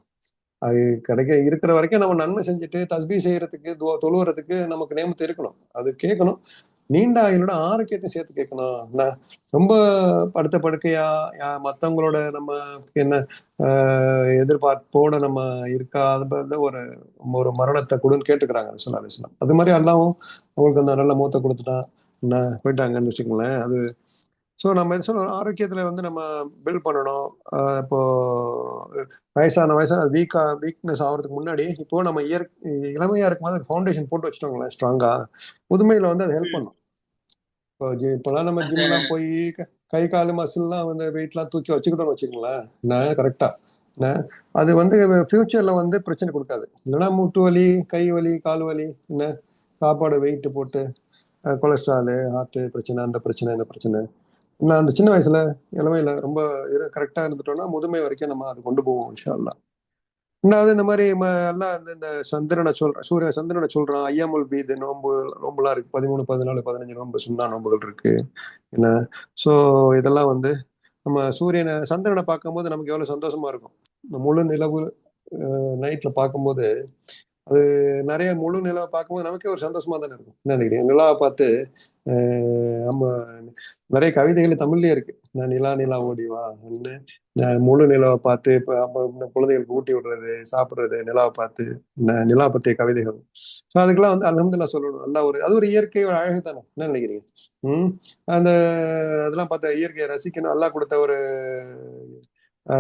அது கிடைக்க இருக்கிற வரைக்கும் நம்ம நன்மை செஞ்சுட்டு தஸ்பீ செய்யறதுக்கு தொழுவுறதுக்கு நமக்கு நேமத்து இருக்கணும். அது கேட்கணும். நீண்ட ஆயுளோட ஆரோக்கியத்தை சேர்த்து கேட்கணும். என்ன ரொம்ப படுத்த படுக்கையா மத்தவங்களோட நம்ம என்ன எதிர்பார்ப்போட நம்ம இருக்காத ஒரு ஒரு மரணத்தை கொடுன்னு கேட்டுக்கிறாங்க ஸல்லல்லாஹு அலைஹி வஸல்லம். அது மாதிரி அல்லாவும் அவங்களுக்கு அந்த நல்ல மூத்த கொடுத்துட்டான் என்ன போயிட்டாங்கன்னு வச்சுக்கோங்களேன். அது ஸோ நம்ம என்ன சொல்றோம், ஆரோக்கியத்துல வந்து நம்ம பில்ட் பண்ணணும். இப்போ வயசான வீக்னஸ் ஆகிறதுக்கு முன்னாடி இப்போ நம்ம இளமையா இருக்கும்போது ஃபவுண்டேஷன் போட்டு வச்சுட்டோங்களேன் ஸ்ட்ராங்கா. முதுமையில வந்து அது ஹெல்ப் பண்ணும். இப்போ இப்போலாம் நம்ம அந்த ஜிம்லாம் போய் கை கால் மசில்லாம் வந்து வெயிட்லாம் தூக்கி வச்சுக்கிட்டோம்னு வச்சுக்கோங்களேன். நான் கரெக்டா என்ன அது வந்து ஃபியூச்சர்ல வந்து பிரச்சனை கொடுக்காது. இல்லைன்னா முட்டு வலி, கை வலி, கால் வலி, என்ன சாப்பாடு வெயிட் போட்டு கொலஸ்ட்ராலு, ஹார்ட் பிரச்சனை, அந்த பிரச்சனை, இந்த பிரச்சனை. நான் அந்த சின்ன வயசுல இளமையில ரொம்ப கரெக்டா இருந்துட்டோம்னா முதுமை வரைக்கும் நம்ம அது கொண்டு போவோம் இன்ஷா அல்லாஹ். ரெண்டாவது இந்த மாதிரி எல்லாம் இந்த சந்திரனை சொல்றேன், சந்திரனை சொல்றான். ஐயாமுல் பீது நோம்புலாம் இருக்கு. 13, 14, 15 நோம்பு சுண்ணா நோம்புகள் இருக்கு. என்ன ஸோ இதெல்லாம் வந்து நம்ம சந்திரனை பார்க்கும்போது நமக்கு எவ்வளவு சந்தோஷமா இருக்கும். இந்த முழு நிலவு நைட்ல பார்க்கும்போது அது நிறைய முழு நிலாவை பார்க்கும்போது நமக்கே ஒரு சந்தோஷமா தானே இருக்கும். என்ன நினைக்கிறீங்க? நிலாவை பார்த்து நம்ம நிறைய கவிதைகள் தமிழ்லயே இருக்கு. நான் நிலா நிலா ஓடிவா, முழு நிலாவை பார்த்து குழந்தைகளுக்கு ஊட்டி விடுறது, சாப்பிடுறது, நிலாவை பார்த்து நிலா பற்றிய கவிதைகள். ஸோ அதுக்கெல்லாம் வந்து அல்ஹம்துலில்லாஹ் சொல்லணும். நல்லா அது ஒரு இயற்கையோட அழகு தானே. என்ன நினைக்கிறீங்க? ம் அந்த அதெல்லாம் பார்த்த இயற்கையை ரசிக்கணும். அல்லாஹ் கொடுத்த ஒரு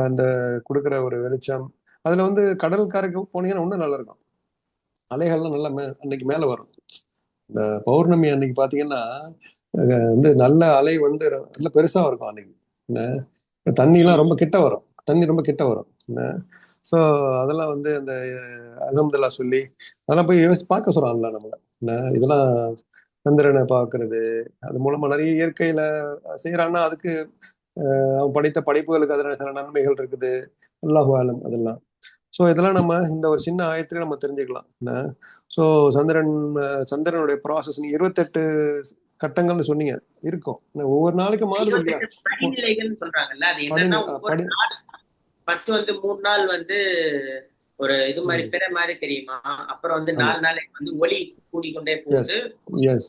அந்த கொடுக்குற ஒரு வெளிச்சம். அதுல வந்து கடற்கரைக்கு போனீங்கன்னா இன்னும் நல்லா இருக்கும். அலைகள்லாம் நல்லா அன்னைக்கு மேல வரும். இந்த பௌர்ணமி அன்னைக்கு பாத்தீங்கன்னா வந்து நல்ல அலை வந்து நல்ல பெருசா இருக்கும் அன்னைக்கு. என்ன தண்ணி எல்லாம் ரொம்ப கிட்ட வரும். தண்ணி ரொம்ப கிட்ட வரும். என்ன ஸோ அதெல்லாம் வந்து அந்த அல்ஹம்துலில்லாஹ் சொல்லி அதெல்லாம் போய் யோசிச்சு பார்க்க சொல்றான்ல நம்மள. என்ன இதெல்லாம் சந்திரனை பார்க்கறது, அது மூலமா நிறைய இயற்கையில செய்யறான்னா அதுக்கு அவன் படித்த படிப்புகளுக்கு அதில் சில நன்மைகள் இருக்குது. அல்லாஹு ஆலம் அதெல்லாம். ஸோ இதெல்லாம் நம்ம இந்த ஒரு சின்ன ஆயத்திலே நம்ம தெரிஞ்சுக்கலாம். என்ன ஸோ சந்திரனுடைய ப்ராசஸ் நீ 28 கட்டங்கள்னு சொன்னீங்க இருக்கும். ஒவ்வொரு நாளைக்கு மாறுது இல்லையா? 28 படிநிலைகள்னு சொல்றாங்கல்ல, அது என்னன்னா ஒவ்வொரு நாள் ஃபர்ஸ்ட் வந்து 3 நாள் வந்து ஒரு இது மாதிரி பிற மாதிரி தெரியுமா, அப்புறம் வந்து 4 நாளைக்கு வந்து ஒளி கூடிக்கொண்டே போகுது,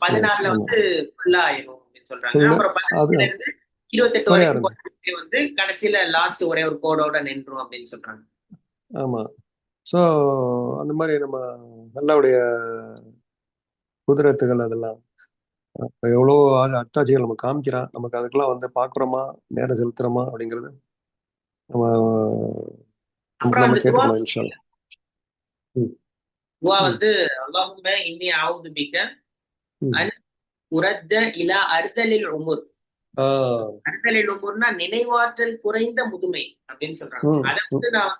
14ல வந்து ஃபுல்லா ஆயிரும் அப்படின்னு சொல்றாங்க. அப்புறம் 15ல இருந்து 28 வரைக்கும் வந்து கடைசியில லாஸ்ட் ஒரே ஒரு கோடோட நின்றும் அப்படின்னு சொல்றாங்க. ஆமா. ஸோ அந்த மாதிரி நம்ம அல்லாஹ்வுடைய குதிரத்துகள் அதெல்லாம் எவ்வளோ அத்தாட்சிகள் நம்ம காமிக்கிறான். நமக்கு அதுக்கெல்லாம் வந்து பாக்குறோமா, நேரம் செலுத்துறோமா அப்படிங்கிறது நம்ம கேட்டுக்கலாம் இன்ஷா அல்லாஹ். துஆ வந்து அல்லாஹும்ம இன்னி அஊது பிக அன் உரத்த இலா அர்தலில் உமுர். அர்தலில் உமுர்னா நினைவாற்றல் குறைந்த முதுமை அப்படின்னு சொல்றாங்க. அதை வந்து நான்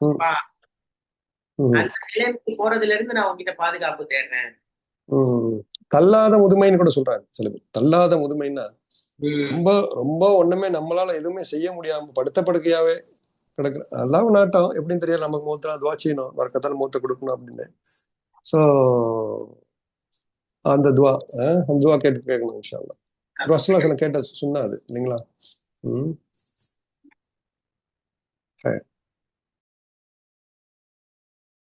அந்த நிலைமைக்கு போறதுல இருந்து நான் உங்ககிட்ட பாதுகாப்பு தேடுறேன். தள்ளாத முதுமைன்னு கூட சொல்றாங்க சில பேர். தள்ளாத முதுமைன்னா ரொம்ப ரொம்ப ஒண்ணுமே நம்மளால எதுவுமே செய்ய முடியாம படுத்த படுக்கையாவே கிடக்குற அல்லாஹ் நாட்டம் எப்படின்னு தெரியல. நமக்கு மூத்தலாம் துவா செய்யணும், வரக்கத்தால் மூத்த கொடுக்கணும் அப்படின்னு. ஸோ அந்த துவா கேட்கணும் இன்ஷா அல்லாஹ். ரசூலுல்லாஹ் கேட்ட சுன்னா அது இல்லைங்களா?